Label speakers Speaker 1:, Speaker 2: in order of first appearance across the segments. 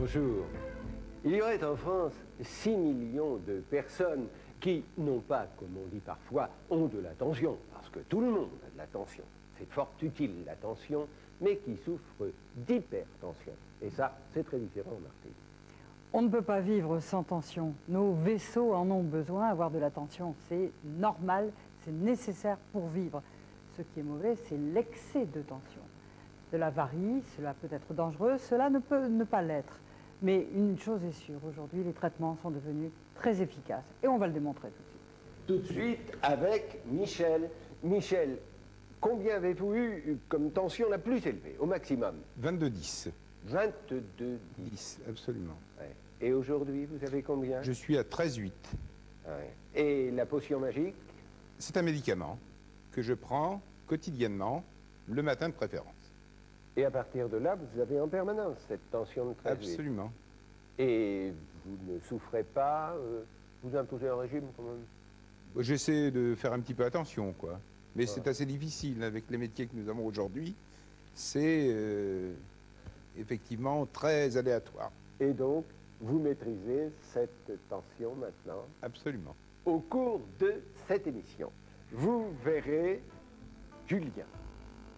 Speaker 1: Bonjour. Il y aurait en France 6 millions de personnes qui, non pas, comme on dit parfois, ont de la tension, parce que tout le monde a de la tension, c'est fort utile la tension, mais qui souffrent d'hypertension. Et ça, c'est très différent, Martine.
Speaker 2: On ne peut pas vivre sans tension. Nos vaisseaux en ont besoin. Avoir de la tension, c'est normal, c'est nécessaire pour vivre. Ce qui est mauvais, c'est l'excès de tension. Cela varie, cela peut être dangereux, cela ne peut ne pas l'être. Mais une chose est sûre, aujourd'hui, les traitements sont devenus très efficaces. Et on va le démontrer tout de suite.
Speaker 1: Tout de suite avec Michel. Michel, combien avez-vous eu comme tension la plus élevée, au maximum?
Speaker 3: 22,10.
Speaker 1: 22,10.
Speaker 3: 10, absolument.
Speaker 1: Ouais. Et aujourd'hui, vous avez combien?
Speaker 3: Je suis à 13,8.
Speaker 1: Ouais. Et la potion magique?
Speaker 3: C'est un médicament que je prends quotidiennement, le matin de préférence.
Speaker 1: Et à partir de là, vous avez en permanence cette tension de 13,8.
Speaker 3: Absolument.
Speaker 1: Et vous ne souffrez pas, vous imposez un régime quand même?
Speaker 3: J'essaie de faire un petit peu attention, quoi. Mais c'est assez difficile avec les métiers que nous avons aujourd'hui. C'est effectivement très aléatoire.
Speaker 1: Et donc, vous maîtrisez cette tension maintenant?
Speaker 3: Absolument.
Speaker 1: Au cours de cette émission, vous verrez Julien,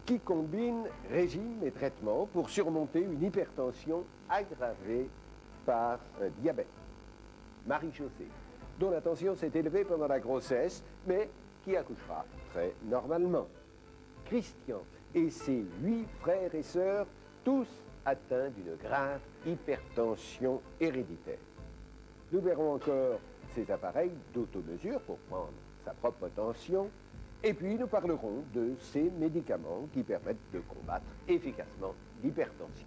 Speaker 1: qui combine régime et traitement pour surmonter une hypertension aggravée par un diabète. Marie-Josée, dont la tension s'est élevée pendant la grossesse, mais qui accouchera très normalement. Christian et ses 8 frères et sœurs, tous atteints d'une grave hypertension héréditaire. Nous verrons encore ces appareils d'automesure pour prendre sa propre tension. Et puis nous parlerons de ces médicaments qui permettent de combattre efficacement l'hypertension.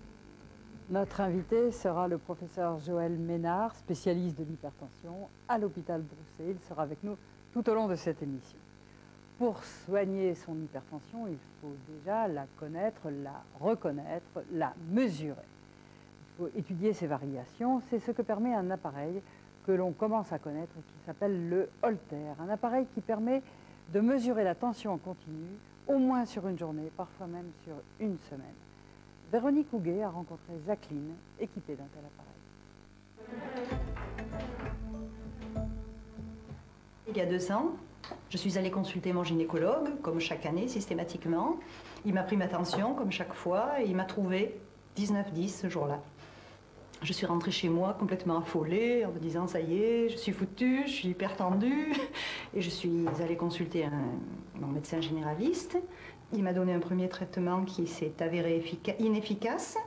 Speaker 2: Notre invité sera le professeur Joël Ménard, spécialiste de l'hypertension à l'hôpital Broussais. Il sera avec nous tout au long de cette émission. Pour soigner son hypertension, il faut déjà la connaître, la reconnaître, la mesurer. Il faut étudier ses variations. C'est ce que permet un appareil que l'on commence à connaître et qui s'appelle le Holter. Un appareil qui permet de mesurer la tension en continu, au moins sur une journée, parfois même sur une semaine. Véronique Houguet a rencontré Jacqueline, équipée d'un tel appareil.
Speaker 4: Il y a 2 ans, je suis allée consulter mon gynécologue, comme chaque année, systématiquement. Il m'a pris ma tension, comme chaque fois, et il m'a trouvé 19,10 ce jour-là. Je suis rentrée chez moi complètement affolée, en me disant, ça y est, je suis foutue, je suis hyper tendue. Et je suis allée consulter mon médecin généraliste. Il m'a donné un premier traitement qui s'est avéré inefficace.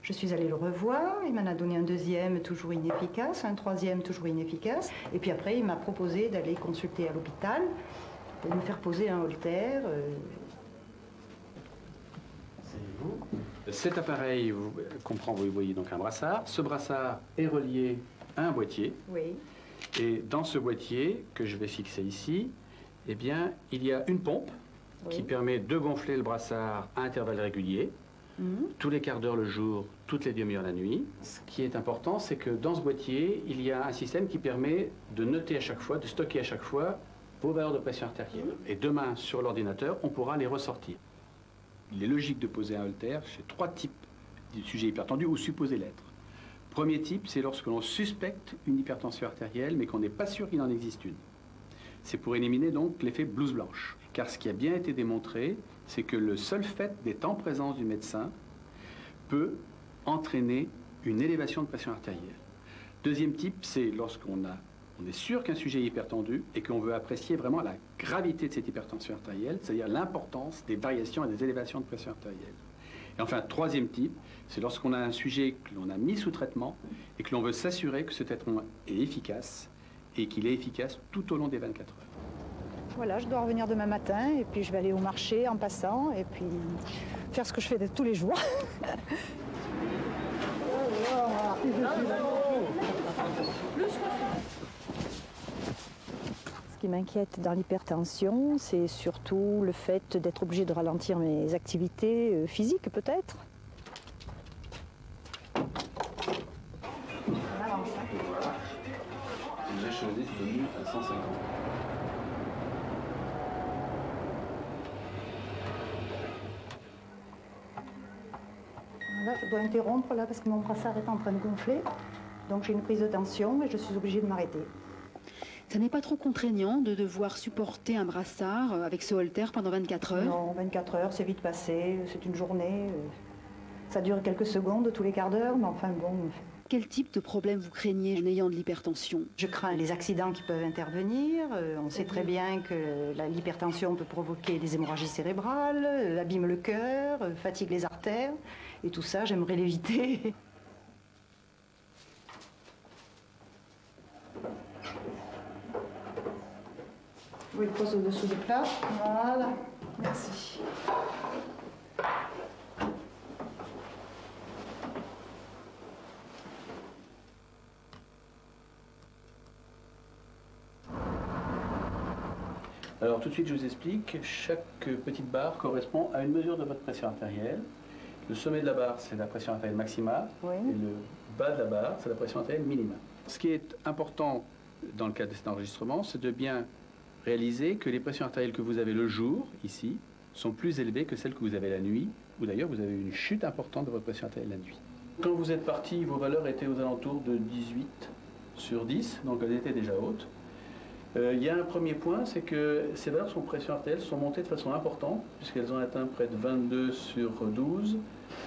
Speaker 4: Je suis allée le revoir, il m'en a donné un deuxième, toujours inefficace, un troisième, toujours inefficace. Et puis après, il m'a proposé d'aller consulter à l'hôpital pour me faire poser un Holter.
Speaker 5: Cet appareil comprend, vous voyez donc un brassard. Ce brassard est relié à un boîtier.
Speaker 4: Oui.
Speaker 5: Et dans ce boîtier, que je vais fixer ici, eh bien, il y a une pompe qui permet de gonfler le brassard à intervalles réguliers, tous les quarts d'heure le jour, toutes les demi-heures la nuit. Ce qui est important, c'est que dans ce boîtier, il y a un système qui permet de noter à chaque fois, de stocker à chaque fois vos valeurs de pression artérielle. Et demain, sur l'ordinateur, on pourra les ressortir. Il est logique de poser un Holter chez 3 types de sujets hypertendus ou supposés l'être. Premier type, c'est lorsque l'on suspecte une hypertension artérielle, mais qu'on n'est pas sûr qu'il en existe une. C'est pour éliminer donc l'effet blouse blanche. Car ce qui a bien été démontré, c'est que le seul fait d'être en présence du médecin peut entraîner une élévation de pression artérielle. Deuxième type, c'est lorsqu'on est sûr qu'un sujet est hypertendu et qu'on veut apprécier vraiment la gravité de cette hypertension artérielle, c'est-à-dire l'importance des variations et des élévations de pression artérielle. Et enfin, troisième type, c'est lorsqu'on a un sujet que l'on a mis sous traitement et que l'on veut s'assurer que ce traitement est efficace et qu'il est efficace tout au long des 24 heures.
Speaker 6: Voilà, je dois revenir demain matin et puis je vais aller au marché en passant et puis faire ce que je fais tous les jours. Ce qui m'inquiète dans l'hypertension, c'est surtout le fait d'être obligé de ralentir mes activités physiques peut-être.
Speaker 5: J'ai choisi de tenue à 150.
Speaker 6: Là,
Speaker 4: je dois interrompre là parce que mon brassard est en train de gonfler. Donc j'ai une prise de tension et je suis obligée de m'arrêter.
Speaker 7: Ça n'est pas trop contraignant de devoir supporter un brassard avec ce holter pendant 24 heures?
Speaker 4: Non, 24 heures, c'est vite passé, c'est une journée. Ça dure quelques secondes, tous les quarts d'heure, mais enfin bon...
Speaker 7: Quel type de problème vous craignez en ayant de l'hypertension?
Speaker 4: Je crains les accidents qui peuvent intervenir. On sait très bien que l'hypertension peut provoquer des hémorragies cérébrales, abîme le cœur, fatigue les artères. Et tout ça, j'aimerais l'éviter. Vous le posez au-dessous du plat. Voilà. Merci.
Speaker 5: Alors tout de suite, je vous explique, chaque petite barre correspond à une mesure de votre pression artérielle. Le sommet de la barre, c'est la pression artérielle maximale,
Speaker 4: Oui.
Speaker 5: et le bas de la barre, c'est la pression artérielle minimale. Ce qui est important dans le cadre de cet enregistrement, c'est de bien réaliser que les pressions artérielles que vous avez le jour, ici, sont plus élevées que celles que vous avez la nuit, ou d'ailleurs vous avez une chute importante de votre pression artérielle la nuit. Quand vous êtes parti, vos valeurs étaient aux alentours de 18 sur 10, donc elles étaient déjà hautes. Il y a un premier point, c'est que ces valeurs de pression artérielle sont montées de façon importante, puisqu'elles ont atteint près de 22 sur 12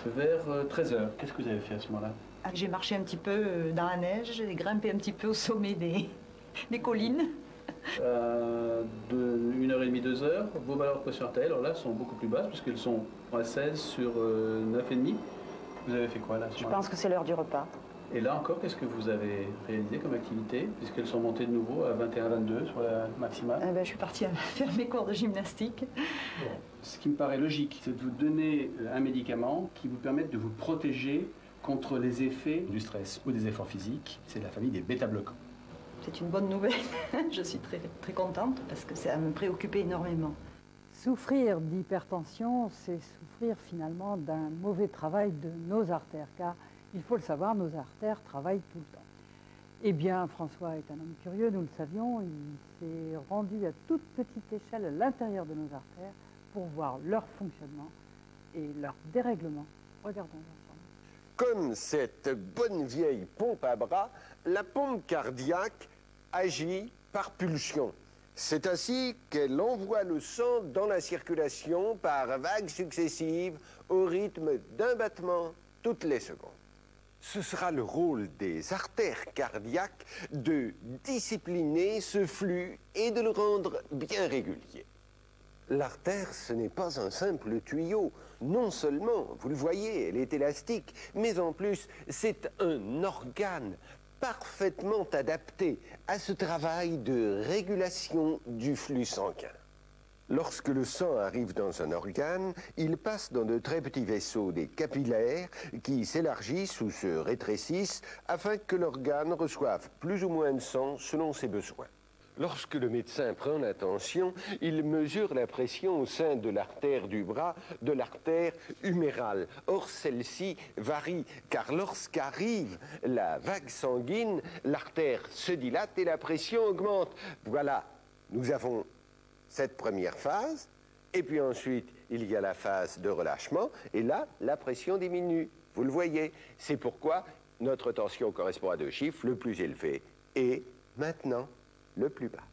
Speaker 5: vers 13 heures. Qu'est-ce que vous avez fait à ce moment-là?
Speaker 4: J'ai marché un petit peu dans la neige, j'ai grimpé un petit peu au sommet des collines.
Speaker 5: De 1h30, 2 heures, vos valeurs de pression artérielle, alors là, sont beaucoup plus basses, puisqu'elles sont à 16 sur 9,5. Vous avez fait quoi là?
Speaker 4: Je pense que c'est l'heure du repas.
Speaker 5: Et là encore, qu'est-ce que vous avez réalisé comme activité, puisqu'elles sont montées de nouveau à 21-22 sur la maximale?
Speaker 4: Je suis partie faire mes cours de gymnastique.
Speaker 5: Ce qui me paraît logique, c'est de vous donner un médicament qui vous permette de vous protéger contre les effets du stress ou des efforts physiques. C'est la famille des bêta-bloquants.
Speaker 4: C'est une bonne nouvelle. Je suis très, très contente parce que ça me préoccupait énormément.
Speaker 2: Souffrir d'hypertension, c'est souffrir finalement d'un mauvais travail de nos artères, car il faut le savoir, nos artères travaillent tout le temps. Eh bien, François est un homme curieux, nous le savions, il s'est rendu à toute petite échelle à l'intérieur de nos artères pour voir leur fonctionnement et leur dérèglement. Regardons ensemble.
Speaker 1: Comme cette bonne vieille pompe à bras, la pompe cardiaque agit par pulsion. C'est ainsi qu'elle envoie le sang dans la circulation par vagues successives au rythme d'un battement toutes les secondes. Ce sera le rôle des artères cardiaques de discipliner ce flux et de le rendre bien régulier. L'artère, ce n'est pas un simple tuyau. Non seulement, vous le voyez, elle est élastique, mais en plus, c'est un organe parfaitement adapté à ce travail de régulation du flux sanguin. Lorsque le sang arrive dans un organe, il passe dans de très petits vaisseaux, des capillaires, qui s'élargissent ou se rétrécissent afin que l'organe reçoive plus ou moins de sang selon ses besoins. Lorsque le médecin prend la tension, il mesure la pression au sein de l'artère du bras, de l'artère humérale. Or, celle-ci varie, car lorsqu'arrive la vague sanguine, l'artère se dilate et la pression augmente. Voilà, nous avons cette première phase, et puis ensuite, il y a la phase de relâchement, et là, la pression diminue. Vous le voyez, c'est pourquoi notre tension correspond à deux chiffres, le plus élevé, et maintenant, le plus bas.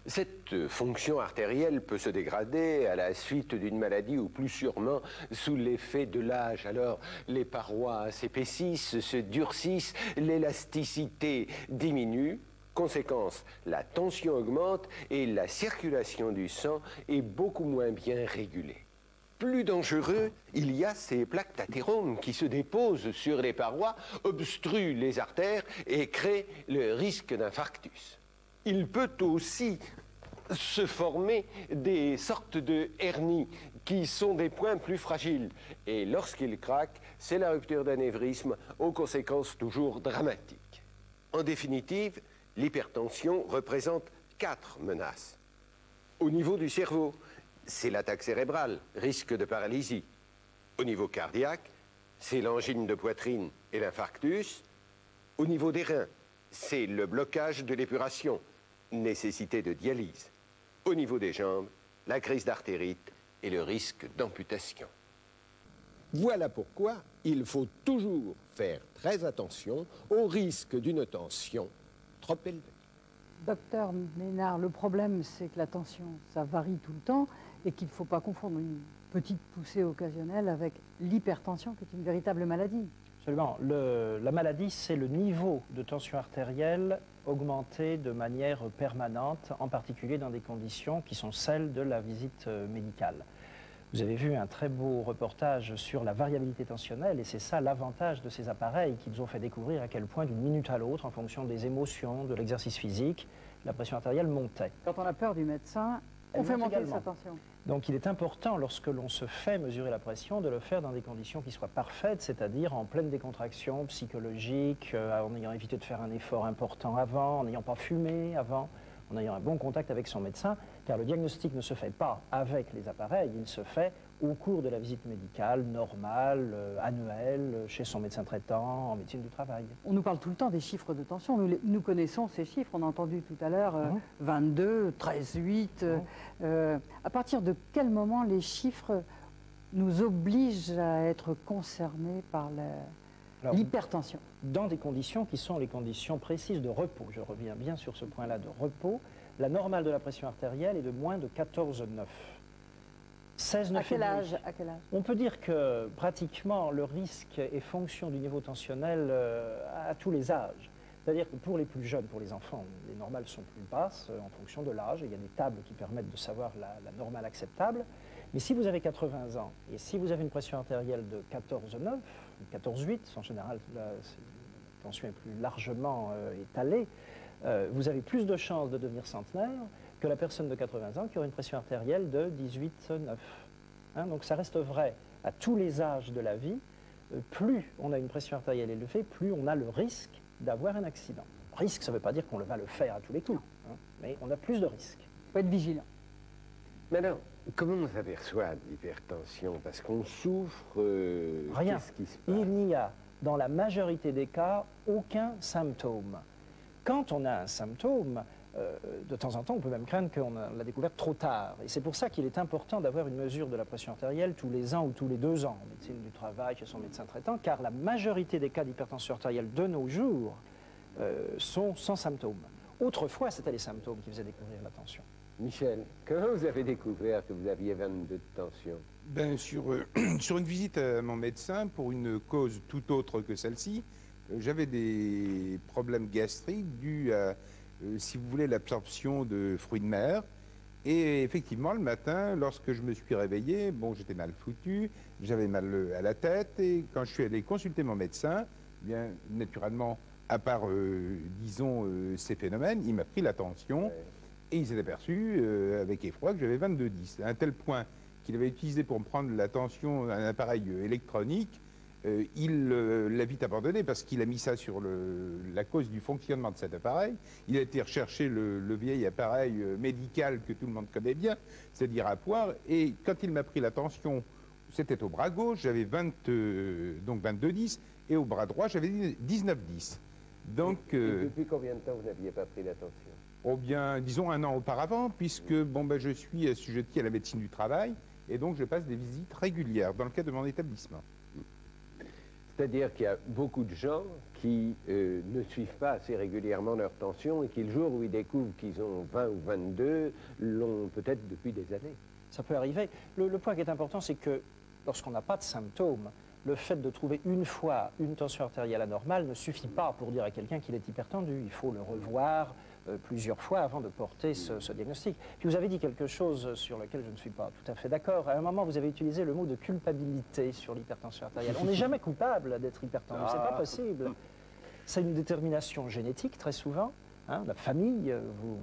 Speaker 1: Cette fonction artérielle peut se dégrader à la suite d'une maladie ou plus sûrement sous l'effet de l'âge. Alors, les parois s'épaississent, se durcissent, l'élasticité diminue. Conséquence, la tension augmente et la circulation du sang est beaucoup moins bien régulée. Plus dangereux, il y a ces plaques d'athérome qui se déposent sur les parois, obstruent les artères et créent le risque d'infarctus. Il peut aussi se former des sortes de hernies qui sont des points plus fragiles. Et lorsqu'ils craquent, c'est la rupture d'anévrisme aux conséquences toujours dramatiques. En définitive, l'hypertension représente 4 menaces. Au niveau du cerveau, c'est l'attaque cérébrale, risque de paralysie. Au niveau cardiaque, c'est l'angine de poitrine et l'infarctus. Au niveau des reins, c'est le blocage de l'épuration, nécessité de dialyse. Au niveau des jambes, la crise d'artérite et le risque d'amputation. Voilà pourquoi il faut toujours faire très attention au risque d'une tension trop élevée.
Speaker 2: Docteur Ménard, le problème, c'est que la tension, ça varie tout le temps et qu'il ne faut pas confondre une petite poussée occasionnelle avec l'hypertension, qui est une véritable maladie.
Speaker 8: Absolument. La maladie, c'est le niveau de tension artérielle augmenté de manière permanente, en particulier dans des conditions qui sont celles de la visite médicale. Vous avez vu un très beau reportage sur la variabilité tensionnelle, et c'est ça l'avantage de ces appareils qui nous ont fait découvrir à quel point d'une minute à l'autre, en fonction des émotions, de l'exercice physique, la pression artérielle montait.
Speaker 2: Quand on a peur du médecin, on fait monter sa tension.
Speaker 8: Donc il est important, lorsque l'on se fait mesurer la pression, de le faire dans des conditions qui soient parfaites, c'est-à-dire en pleine décontraction psychologique, en ayant évité de faire un effort important avant, en n'ayant pas fumé avant, en ayant un bon contact avec son médecin, car le diagnostic ne se fait pas avec les appareils, il se fait au cours de la visite médicale normale, annuelle, chez son médecin traitant, en médecine du travail.
Speaker 2: On nous parle tout le temps des chiffres de tension. Nous connaissons ces chiffres. On a entendu tout à l'heure 22, 13, 8. À partir de quel moment les chiffres nous obligent à être concernés par l'hypertension?
Speaker 8: Dans des conditions qui sont les conditions précises de repos, je reviens bien sur ce point-là de repos, la normale de la pression artérielle est de moins de 14,9. 16,9.
Speaker 2: À quel âge?
Speaker 8: On peut dire que pratiquement le risque est fonction du niveau tensionnel à tous les âges. C'est-à-dire que pour les plus jeunes, pour les enfants, les normales sont plus basses en fonction de l'âge. Il y a des tables qui permettent de savoir la normale acceptable. Mais si vous avez 80 ans et si vous avez une pression artérielle de 14,9, 14,8, en général, la tension est plus largement étalée, vous avez plus de chances de devenir centenaire que la personne de 80 ans qui aurait une pression artérielle de 18,9. Hein, donc ça reste vrai à tous les âges de la vie. Plus on a une pression artérielle élevée, plus on a le risque d'avoir un accident. Risque, ça ne veut pas dire qu'on va le faire à tous les coups, hein, mais on a plus de risques.
Speaker 2: Il faut être vigilant.
Speaker 1: Maintenant, comment on s'aperçoit de l'hypertension? Parce qu'on souffre,
Speaker 8: rien.
Speaker 1: Qu'est-ce qui se passe?
Speaker 8: Il n'y a, dans la majorité des cas, aucun symptôme. Quand on a un symptôme, de temps en temps, on peut même craindre qu'on l'a découverte trop tard. Et c'est pour ça qu'il est important d'avoir une mesure de la pression artérielle tous les ans ou tous les 2 ans, en médecine du travail, chez son médecin traitant, car la majorité des cas d'hypertension artérielle de nos jours sont sans symptômes. Autrefois, c'était les symptômes qui faisaient découvrir la tension.
Speaker 1: Michel, comment vous avez découvert que vous aviez 22 de tension?
Speaker 3: Ben, sur une visite à mon médecin, pour une cause tout autre que celle-ci, j'avais des problèmes gastriques dus à, si vous voulez, l'absorption de fruits de mer. Et effectivement, le matin, lorsque je me suis réveillé, bon, j'étais mal foutu, j'avais mal à la tête, et quand je suis allé consulter mon médecin, bien, naturellement, à part, disons, ces phénomènes, il m'a pris la tension, et il s'est aperçu, avec effroi, que j'avais 22,10, à un tel point qu'il avait utilisé pour me prendre la tension un appareil électronique. Il l'a vite abandonné parce qu'il a mis ça sur la cause du fonctionnement de cet appareil. Il a été rechercher le vieil appareil médical que tout le monde connaît bien, c'est-à-dire à poire. Et quand il m'a pris la tension, c'était au bras gauche, j'avais donc 22,10, et au bras droit, j'avais 19,10. Donc,
Speaker 1: et depuis combien de temps vous n'aviez pas pris la tension?
Speaker 3: Oh bien, disons 1 an auparavant, puisque bon, ben, je suis assujetti à la médecine du travail, et donc je passe des visites régulières dans le cadre de mon établissement.
Speaker 1: C'est-à-dire qu'il y a beaucoup de gens qui ne suivent pas assez régulièrement leur tension et qui, le jour où ils découvrent qu'ils ont 20 ou 22, l'ont peut-être depuis des années.
Speaker 8: Ça peut arriver. Le point qui est important, c'est que lorsqu'on n'a pas de symptômes, le fait de trouver une fois une tension artérielle anormale ne suffit pas pour dire à quelqu'un qu'il est hypertendu. Il faut le revoir plusieurs fois avant de porter ce diagnostic. Puis vous avez dit quelque chose sur lequel je ne suis pas tout à fait d'accord. À un moment, vous avez utilisé le mot de culpabilité sur l'hypertension artérielle. On n'est jamais coupable d'être hypertendu, c'est pas possible. C'est une détermination génétique, très souvent. Hein, la famille vous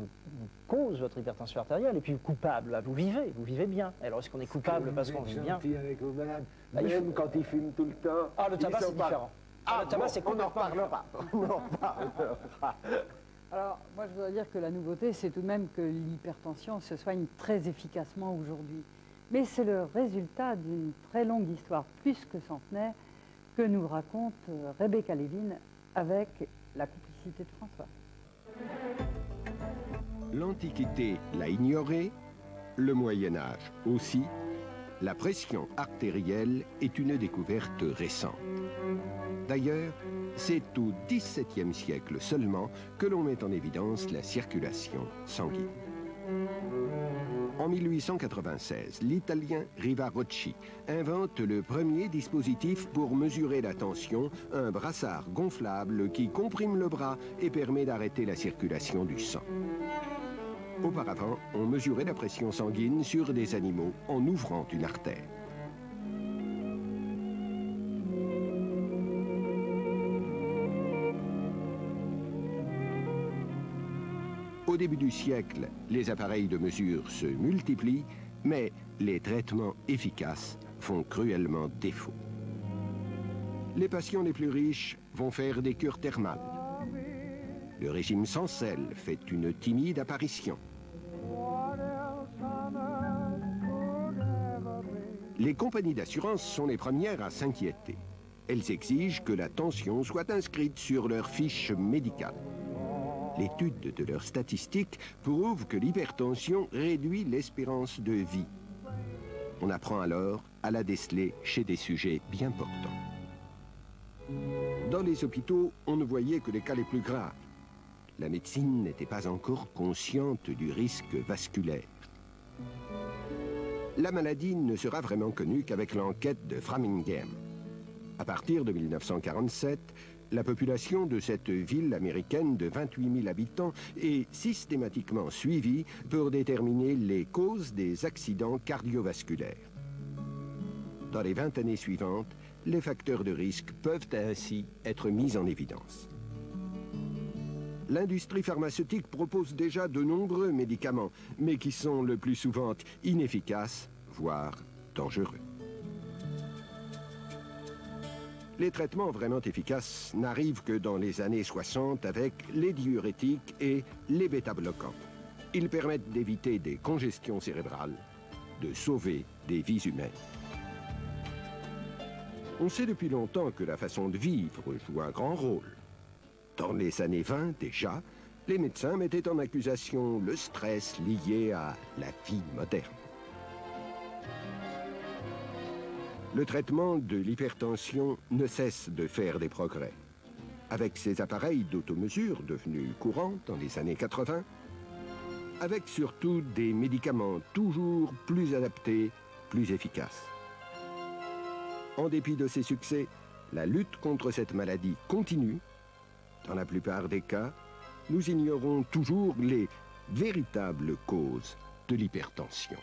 Speaker 8: cause votre hypertension artérielle, et puis coupable, vous vivez bien. Alors est-ce qu'on est coupable parce qu'on vit bien?
Speaker 1: Avec vos malades, même quand ils fument tout le temps.
Speaker 8: Ah, le tabac, c'est différent. Le tabac, c'est
Speaker 1: on en reparlera. On en reparlera.
Speaker 2: Alors, moi, je voudrais dire que la nouveauté, c'est tout de même que l'hypertension se soigne très efficacement aujourd'hui. Mais c'est le résultat d'une très longue histoire, plus que centenaire, que nous raconte Rebecca Levin avec la complicité de François.
Speaker 9: L'Antiquité l'a ignoré, le Moyen-Âge aussi,
Speaker 1: la pression artérielle est une découverte récente. D'ailleurs, c'est au XVIIe siècle seulement que l'on met en évidence la circulation sanguine. En 1896, l'Italien Rivarocci invente le premier dispositif pour mesurer la tension, un brassard gonflable qui comprime le bras et permet d'arrêter la circulation du sang. Auparavant, on mesurait la pression sanguine sur des animaux en ouvrant une artère. Au début du siècle, les appareils de mesure se multiplient, mais les traitements efficaces font cruellement défaut. Les patients les plus riches vont faire des cures thermales. Le régime sans sel fait une timide apparition. Les compagnies d'assurance sont les premières à s'inquiéter. Elles exigent que la tension soit inscrite sur leur fiche médicale. L'étude de leurs statistiques prouve que l'hypertension réduit l'espérance de vie. On apprend alors à la déceler chez des sujets bien portants. Dans les hôpitaux, on ne voyait que les cas les plus graves. La médecine n'était pas encore consciente du risque vasculaire. La maladie ne sera vraiment connue qu'avec l'enquête de Framingham. À partir de 1947, la population de cette ville américaine de 28 000 habitants est systématiquement suivie pour déterminer les causes des accidents cardiovasculaires. Dans les 20 années suivantes, les facteurs de risque peuvent ainsi être mis en évidence. L'industrie pharmaceutique propose déjà de nombreux médicaments, mais qui sont le plus souvent inefficaces, voire dangereux. Les traitements vraiment efficaces n'arrivent que dans les années 60 avec les diurétiques et les bêta-bloquants. Ils permettent d'éviter des congestions cérébrales, de sauver des vies humaines. On sait depuis longtemps que la façon de vivre joue un grand rôle. Dans les années 20 déjà, les médecins mettaient en accusation le stress lié à la vie moderne. Le traitement de l'hypertension ne cesse de faire des progrès. Avec ces appareils d'automesure devenus courants dans les années 80, avec surtout des médicaments toujours plus adaptés, plus efficaces. En dépit de ces succès, la lutte contre cette maladie continue. Dans la plupart des cas, nous ignorons toujours les véritables causes de l'hypertension.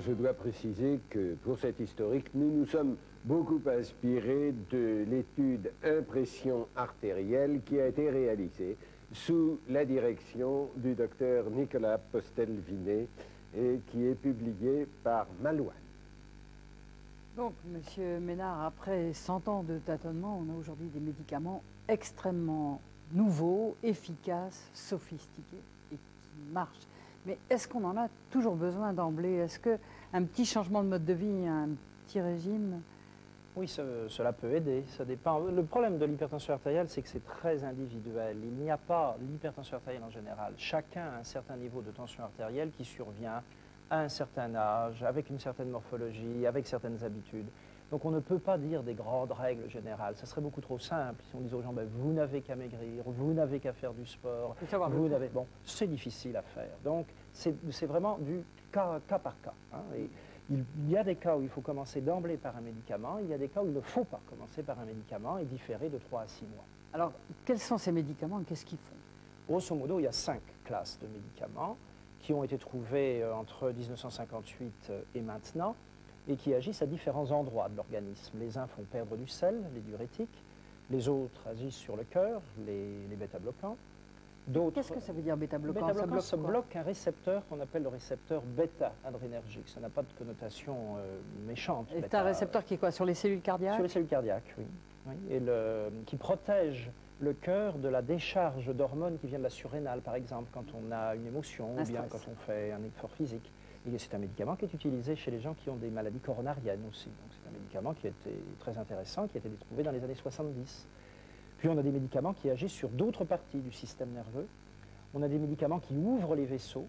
Speaker 1: Je dois préciser que pour cet historique, nous nous sommes beaucoup inspirés de l'étude impression artérielle qui a été réalisée sous la direction du docteur Nicolas Postel-Vinet et qui est publiée par Malouane.
Speaker 2: Donc, Monsieur Ménard, après 100 ans de tâtonnement, on a aujourd'hui des médicaments extrêmement nouveaux, efficaces, sophistiqués et qui marchent. Mais est-ce qu'on en a toujours besoin d'emblée? Est-ce qu'un petit changement de mode de vie, un petit régime?
Speaker 8: Oui, cela peut aider, ça dépend. Le problème de l'hypertension artérielle, c'est que c'est très individuel. Il n'y a pas l'hypertension artérielle en général. Chacun a un certain niveau de tension artérielle qui survient à un certain âge, avec une certaine morphologie, avec certaines habitudes. Donc on ne peut pas dire des grandes règles générales. Ça serait beaucoup trop simple si on disait aux gens, ben, vous n'avez qu'à maigrir, vous n'avez qu'à faire du sport, vous n'avez... Bon, c'est difficile à faire. Donc c'est vraiment du cas par cas. Hein, et il y a des cas où il faut commencer d'emblée par un médicament, il y a des cas où il ne faut pas commencer par un médicament et différer de 3 à 6 mois.
Speaker 2: Alors, quels sont ces médicaments et qu'est-ce qu'ils font?
Speaker 8: Grosso modo, il y a 5 classes de médicaments qui ont été trouvés entre 1958 et maintenant, et qui agissent à différents endroits de l'organisme. Les uns font perdre du sel, les diurétiques, les autres agissent sur le cœur, les bêta-bloquants.
Speaker 2: Qu'est-ce que ça veut dire bêta-bloquant?
Speaker 8: Bêta-bloquant, ça bloque un récepteur qu'on appelle le récepteur bêta-adrénergique. Ça n'a pas de connotation méchante.
Speaker 2: C'est un récepteur qui est quoi? Sur les cellules cardiaques?
Speaker 8: Sur les cellules cardiaques, oui. Et qui protège le cœur de la décharge d'hormones qui vient de la surrénale, par exemple, quand on a une émotion ou bien quand on fait un effort physique. Et c'est un médicament qui est utilisé chez les gens qui ont des maladies coronariennes aussi. Donc c'est un médicament qui a été très intéressant, qui a été trouvé dans les années 70. Puis on a des médicaments qui agissent sur d'autres parties du système nerveux. on a des médicaments qui ouvrent les vaisseaux,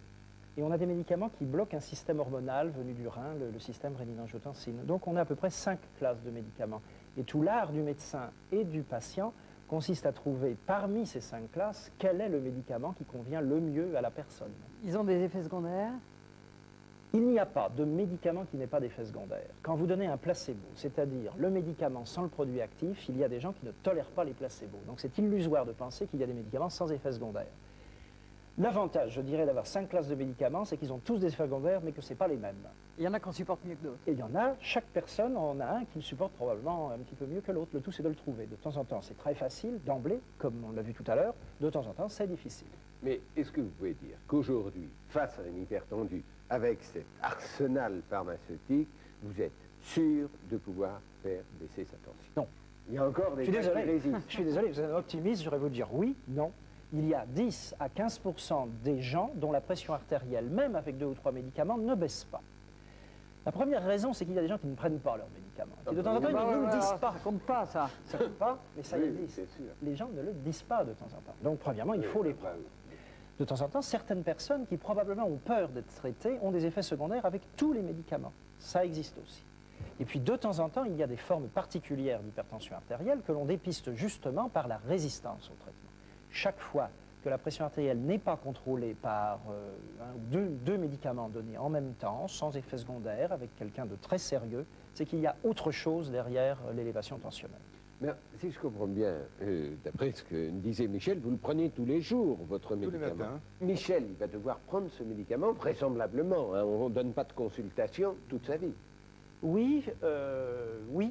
Speaker 8: et on a des médicaments qui bloquent un système hormonal venu du rein, le système rénine-angiotensine. Donc on a à peu près 5 classes de médicaments. Et tout l'art du médecin et du patient consiste à trouver parmi ces 5 classes quel est le médicament qui convient le mieux à la personne.
Speaker 2: Ils ont des effets secondaires?
Speaker 8: Il n'y a pas de médicament qui n'ait pas d'effet secondaire. Quand vous donnez un placebo, c'est-à-dire le médicament sans le produit actif, il y a des gens qui ne tolèrent pas les placebos. Donc c'est illusoire de penser qu'il y a des médicaments sans effet secondaire. L'avantage, je dirais, d'avoir 5 classes de médicaments, c'est qu'ils ont tous des effets secondaires, mais que ce n'est pas les mêmes.
Speaker 2: Il y en a qu'on supporte mieux que d'autres.
Speaker 8: Et il y en a, chaque personne en a un qui le supporte probablement un petit peu mieux que l'autre. Le tout, c'est de le trouver. De temps en temps, c'est très facile, d'emblée, comme on l'a vu tout à l'heure. De temps en temps, c'est difficile.
Speaker 1: Mais est-ce que vous pouvez dire qu'aujourd'hui, face à un hypertendu, avec cet arsenal pharmaceutique, vous êtes sûr de pouvoir faire baisser sa tension?
Speaker 8: Non.
Speaker 1: Il y a encore des
Speaker 8: Je suis
Speaker 1: gens qui
Speaker 8: désolé,
Speaker 1: résistent.
Speaker 8: je suis désolé, vous êtes un optimiste, j'aurais vous dire oui, non. Il y a 10 à 15% des gens dont la pression artérielle, même avec 2 ou 3 médicaments, ne baisse pas. La première raison, c'est qu'il y a des gens qui ne prennent pas leurs médicaments. Et de temps en temps, ils ne le disent pas.
Speaker 2: Ça compte pas, ça.
Speaker 8: Ça ne compte pas, mais ça
Speaker 1: Oui,
Speaker 8: existe.
Speaker 1: c'est sûr.
Speaker 8: Les gens ne le disent pas de temps en temps. Donc, premièrement, il faut les prendre. De temps en temps, certaines personnes qui probablement ont peur d'être traitées ont des effets secondaires avec tous les médicaments. Ça existe aussi. Et puis, de temps en temps, il y a des formes particulières d'hypertension artérielle que l'on dépiste justement par la résistance au traitement. Chaque fois que la pression artérielle n'est pas contrôlée par deux médicaments donnés en même temps, sans effet secondaire, avec quelqu'un de très sérieux, c'est qu'il y a autre chose derrière l'élévation tensionnelle.
Speaker 1: Mais si je comprends bien, d'après ce que disait Michel, vous le prenez tous les jours, votre médicament.
Speaker 3: les matins.
Speaker 1: Michel, il va devoir prendre ce médicament, vraisemblablement. Hein, on ne donne pas de consultation toute sa vie.
Speaker 8: Oui, oui.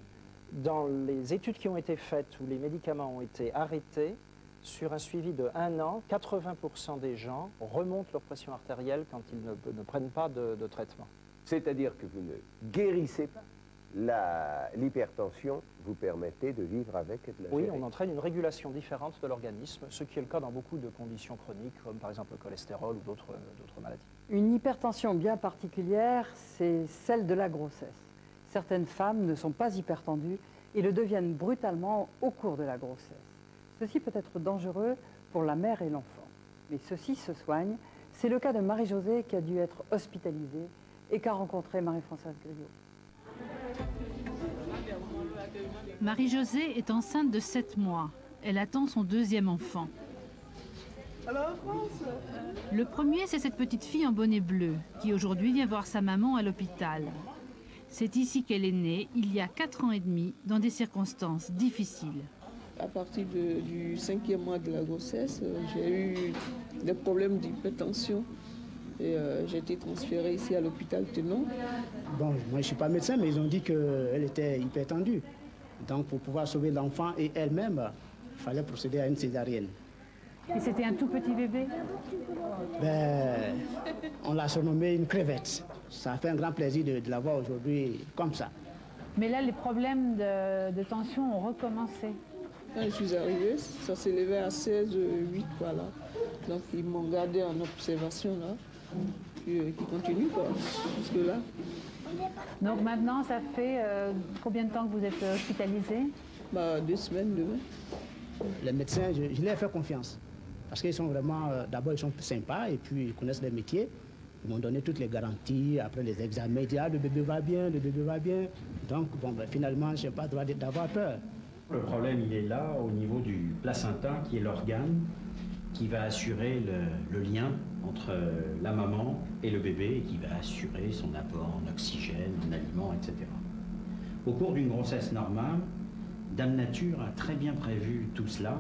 Speaker 8: Dans les études qui ont été faites où les médicaments ont été arrêtés, sur un suivi de 1 an, 80% des gens remontent leur pression artérielle quand ils ne prennent pas de traitement.
Speaker 1: C'est-à-dire que vous ne guérissez pas l'hypertension, vous permettez de vivre avec et de la
Speaker 8: Oui,
Speaker 1: gérer.
Speaker 8: on entraîne une régulation différente de l'organisme, ce qui est le cas dans beaucoup de conditions chroniques, comme par exemple le cholestérol ou d'autres maladies.
Speaker 2: Une hypertension bien particulière, c'est celle de la grossesse. Certaines femmes ne sont pas hypertendues et le deviennent brutalement au cours de la grossesse. Ceci peut être dangereux pour la mère et l'enfant. Mais ceci se soigne. C'est le cas de Marie-Josée qui a dû être hospitalisée et qu'a rencontré Marie-Françoise Griot.
Speaker 9: Marie-Josée est enceinte de 7 mois. Elle attend son 2e enfant. Le premier, c'est cette petite fille en bonnet bleu qui aujourd'hui vient voir sa maman à l'hôpital. C'est ici qu'elle est née, il y a 4 ans et demi, dans des circonstances difficiles.
Speaker 10: À partir du 5e mois de la grossesse, j'ai eu des problèmes d'hypertension et j'ai été transférée ici à l'hôpital Tenon.
Speaker 11: Bon, moi je ne suis pas médecin, mais ils ont dit qu'elle était hypertendue. Donc pour pouvoir sauver l'enfant et elle-même, il fallait procéder à une césarienne.
Speaker 9: Et c'était un tout petit bébé?
Speaker 11: Ben, on l'a surnommé une crevette. Ça a fait un grand plaisir de la voir aujourd'hui comme ça.
Speaker 9: Mais là, les problèmes de tension ont recommencé.
Speaker 10: Quand je suis arrivée, ça s'élevait à 16,8 voilà. Donc ils m'ont gardé en observation là, qui continue quoi, jusque là.
Speaker 9: Donc maintenant, ça fait combien de temps que vous êtes hospitalisé?
Speaker 10: 2 semaines demain.
Speaker 11: Les médecins, je leur ai fait confiance. Parce qu'ils sont vraiment, d'abord ils sont sympas et puis ils connaissent les métiers. Ils m'ont donné toutes les garanties, après les examens, ils disent ah, le bébé va bien, le bébé va bien. Donc bon, ben, finalement, je n'ai pas le droit d'avoir peur.
Speaker 12: Le problème, il est là, au niveau du placenta, qui est l'organe qui va assurer le lien entre la maman et le bébé, et qui va assurer son apport en oxygène, en aliments, etc. Au cours d'une grossesse normale, Dame Nature a très bien prévu tout cela,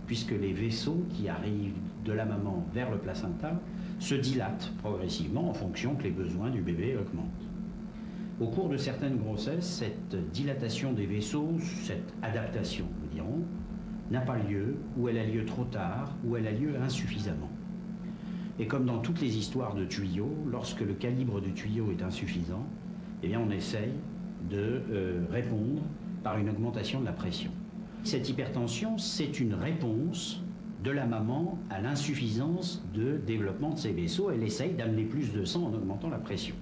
Speaker 12: puisque les vaisseaux qui arrivent de la maman vers le placenta se dilatent progressivement en fonction que les besoins du bébé augmentent. Au cours de certaines grossesses, cette dilatation des vaisseaux, cette adaptation, nous dirons, n'a pas lieu, ou elle a lieu trop tard, ou elle a lieu insuffisamment. Et comme dans toutes les histoires de tuyaux, lorsque le calibre du tuyau est insuffisant, eh bien on essaye de répondre par une augmentation de la pression. Cette hypertension, c'est une réponse de la maman à l'insuffisance de développement de ses vaisseaux. Elle essaye d'amener plus de sang en augmentant la pression.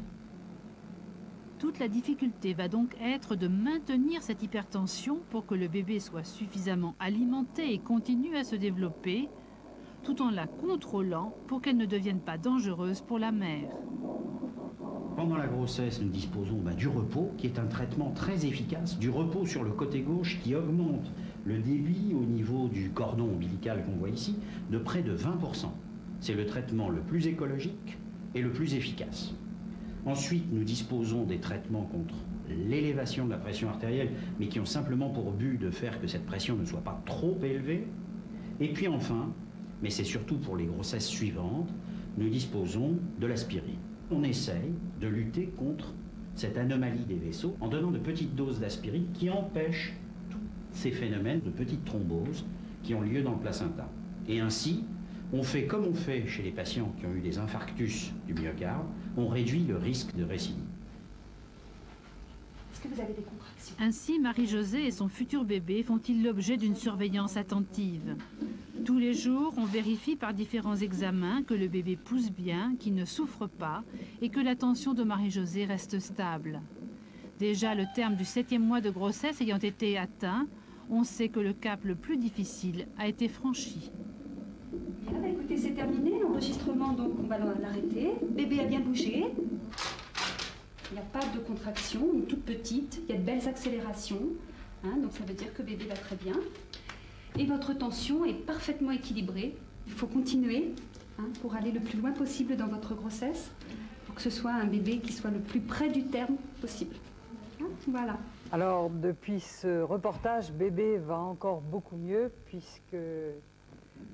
Speaker 9: Toute la difficulté va donc être de maintenir cette hypertension pour que le bébé soit suffisamment alimenté et continue à se développer, tout en la contrôlant pour qu'elle ne devienne pas dangereuse pour la mère.
Speaker 12: Pendant la grossesse, nous disposons du repos, qui est un traitement très efficace, du repos sur le côté gauche qui augmente le débit au niveau du cordon ombilical qu'on voit ici de près de 20%. C'est le traitement le plus écologique et le plus efficace. Ensuite, nous disposons des traitements contre l'élévation de la pression artérielle, mais qui ont simplement pour but de faire que cette pression ne soit pas trop élevée. Et puis enfin, mais c'est surtout pour les grossesses suivantes, nous disposons de l'aspirine. On essaye de lutter contre cette anomalie des vaisseaux en donnant de petites doses d'aspirine qui empêchent tous ces phénomènes de petites thromboses qui ont lieu dans le placenta. Et ainsi, on fait comme on fait chez les patients qui ont eu des infarctus du myocarde, on réduit le risque de récidive.
Speaker 7: Est-ce que vous avez des contractions?
Speaker 9: Ainsi, Marie-Josée et son futur bébé font-ils l'objet d'une surveillance attentive. Tous les jours, on vérifie par différents examens que le bébé pousse bien, qu'il ne souffre pas et que la tension de Marie-Josée reste stable. Déjà, le terme du 7e mois de grossesse ayant été atteint, on sait que le cap le plus difficile a été franchi.
Speaker 7: Bien, bah écoutez, c'est terminé. L'enregistrement, donc, on va l'arrêter. Bébé a bien bougé. Il n'y a pas de contraction, une toute petite. Il y a de belles accélérations. Hein, donc ça veut dire que bébé va très bien. Et votre tension est parfaitement équilibrée. Il faut continuer pour aller le plus loin possible dans votre grossesse, pour que ce soit un bébé qui soit le plus près du terme possible. Voilà.
Speaker 2: Alors, depuis ce reportage, bébé va encore beaucoup mieux puisque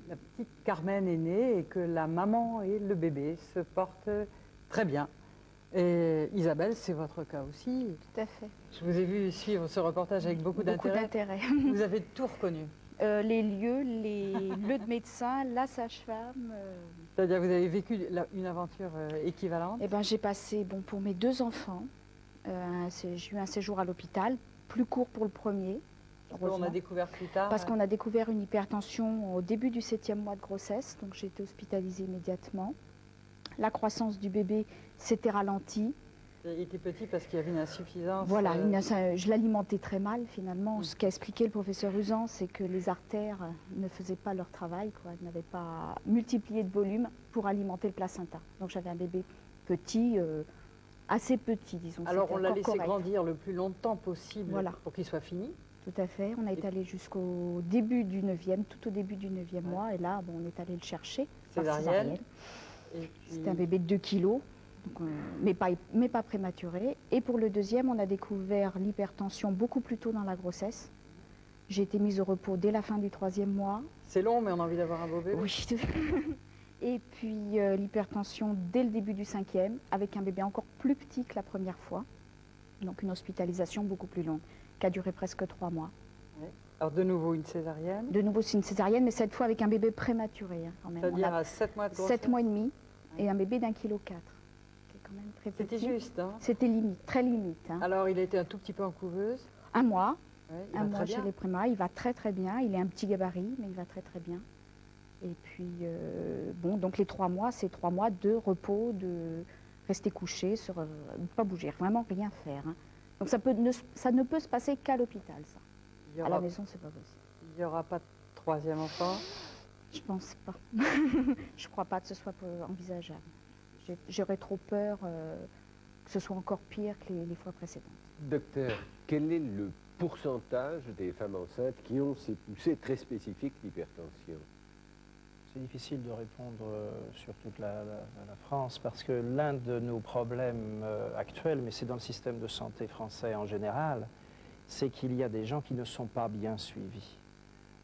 Speaker 2: la petite Carmen est née et que la maman et le bébé se portent très bien. Et Isabelle, c'est votre cas aussi.
Speaker 13: Tout à fait.
Speaker 2: Je vous ai vu suivre ce reportage avec beaucoup d'intérêt. Vous avez tout reconnu.
Speaker 13: Les lieux, le médecin, la sage-femme.
Speaker 2: C'est-à-dire vous avez vécu une aventure équivalente?
Speaker 13: Eh ben, j'ai passé, pour mes 2 enfants, j'ai eu un séjour à l'hôpital, plus court pour le premier.
Speaker 2: On a découvert plus tard.
Speaker 13: Parce qu'on a découvert une hypertension au début du 7e mois de grossesse, donc j'ai été hospitalisée immédiatement. La croissance du bébé s'était ralentie.
Speaker 2: Il était petit parce qu'il y avait une insuffisance.
Speaker 13: Voilà, je l'alimentais très mal finalement. Ce qu'a expliqué le professeur Usan, c'est que les artères ne faisaient pas leur travail, elles n'avaient pas multiplié de volume pour alimenter le placenta. Donc j'avais un bébé petit, assez petit, disons.
Speaker 2: Alors on l'a laissé grandir le plus longtemps possible pour qu'il soit fini.
Speaker 13: Tout à fait. On est allé jusqu'au début du 9e, tout au début du 9e mois. Et là, on est allé le chercher.
Speaker 2: Césarienne.
Speaker 13: C'était un bébé de 2 kilos. Donc, mais pas prématuré. Et pour le deuxième, on a découvert l'hypertension beaucoup plus tôt dans la grossesse. J'ai été mise au repos dès la fin du 3e mois.
Speaker 2: C'est long, mais on a envie d'avoir un beau bébé.
Speaker 13: Oui. Et puis l'hypertension dès le début du 5e, avec un bébé encore plus petit que la première fois. Donc une hospitalisation beaucoup plus longue, qui a duré presque 3 mois.
Speaker 2: Oui. Alors de nouveau une césarienne?
Speaker 13: De nouveau c'est une césarienne, mais cette fois avec un bébé prématuré. Quand même.
Speaker 2: C'est-à-dire à 7 mois de grossesse?
Speaker 13: 7 mois et demi, et un bébé d'1,4 kg.
Speaker 2: C'était juste, hein?
Speaker 13: C'était limite, très limite. Hein.
Speaker 2: Alors, il a été un tout petit peu en couveuse?
Speaker 13: 1 mois.
Speaker 2: Oui,
Speaker 13: un mois chez les prémas. Il va très très bien. Il est un petit gabarit, mais il va très très bien. Et puis, donc les 3 mois, c'est 3 mois de repos, de rester couché, ne pas bouger, vraiment rien faire. Hein. Donc ça ne peut se passer qu'à l'hôpital, ça. À la maison, c'est pas possible.
Speaker 2: Il n'y aura pas de 3e enfant?
Speaker 13: Je pense pas. Je crois pas que ce soit envisageable. J'aurais trop peur que ce soit encore pire que les fois précédentes.
Speaker 1: Docteur, quel est le pourcentage des femmes enceintes qui ont ces poussées très spécifiques d'hypertension?
Speaker 8: C'est difficile de répondre sur toute la France parce que l'un de nos problèmes actuels, mais c'est dans le système de santé français en général, c'est qu'il y a des gens qui ne sont pas bien suivis.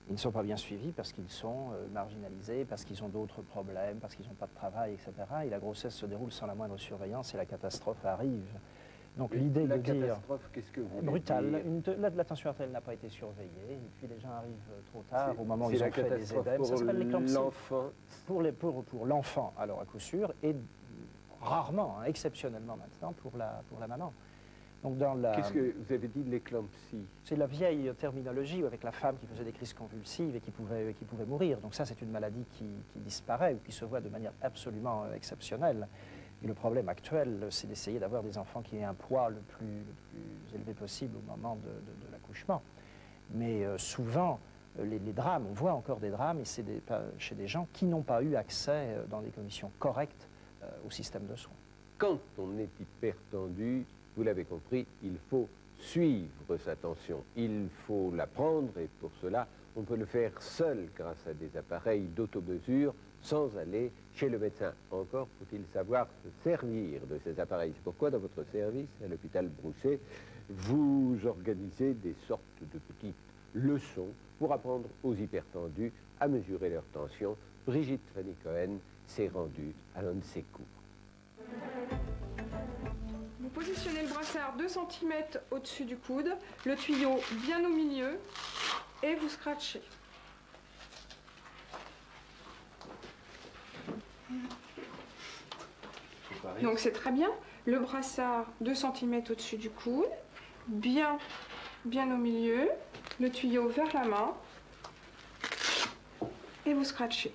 Speaker 8: Ils ne sont pas bien suivis parce qu'ils sont marginalisés, parce qu'ils ont d'autres problèmes, parce qu'ils n'ont pas de travail, etc. Et la grossesse se déroule sans la moindre surveillance et la catastrophe arrive. Donc l'idée de dire...
Speaker 1: La catastrophe, qu'est-ce que vous
Speaker 8: brutale. La tension artérielle n'a pas été surveillée, et puis les gens arrivent trop tard, au moment où ils ont fait des édèmes. Ça s'appelle l'éclampsie. Pour l'enfant, alors à coup sûr, et rarement, hein, exceptionnellement maintenant, pour la maman.
Speaker 1: Qu'est-ce que vous avez dit de l'éclampsie?
Speaker 8: C'est la vieille terminologie avec la femme qui faisait des crises convulsives et qui pouvait mourir. Donc ça, c'est une maladie qui disparaît ou qui se voit de manière absolument exceptionnelle. Et le problème actuel, c'est d'essayer d'avoir des enfants qui aient un poids le plus élevé possible au moment de l'accouchement. Mais souvent, les drames, on voit encore des drames, et c'est chez des gens qui n'ont pas eu accès dans des conditions correctes au système de soins.
Speaker 1: Quand on est hypertendu, vous l'avez compris, il faut suivre sa tension, il faut la prendre, et pour cela, on peut le faire seul grâce à des appareils d'automesure, sans aller chez le médecin. Encore faut-il savoir se servir de ces appareils. C'est pourquoi dans votre service, à l'hôpital Broussais, vous organisez des sortes de petites leçons pour apprendre aux hypertendus à mesurer leur tension. Brigitte Fanny Cohen s'est rendue à l'un de ces cours.
Speaker 14: Vous positionnez le brassard 2 cm au-dessus du coude, le tuyau bien au milieu, et vous scratchez. Donc c'est très bien. Le brassard 2 cm au-dessus du coude, bien au milieu, le tuyau vers la main, et vous scratchez.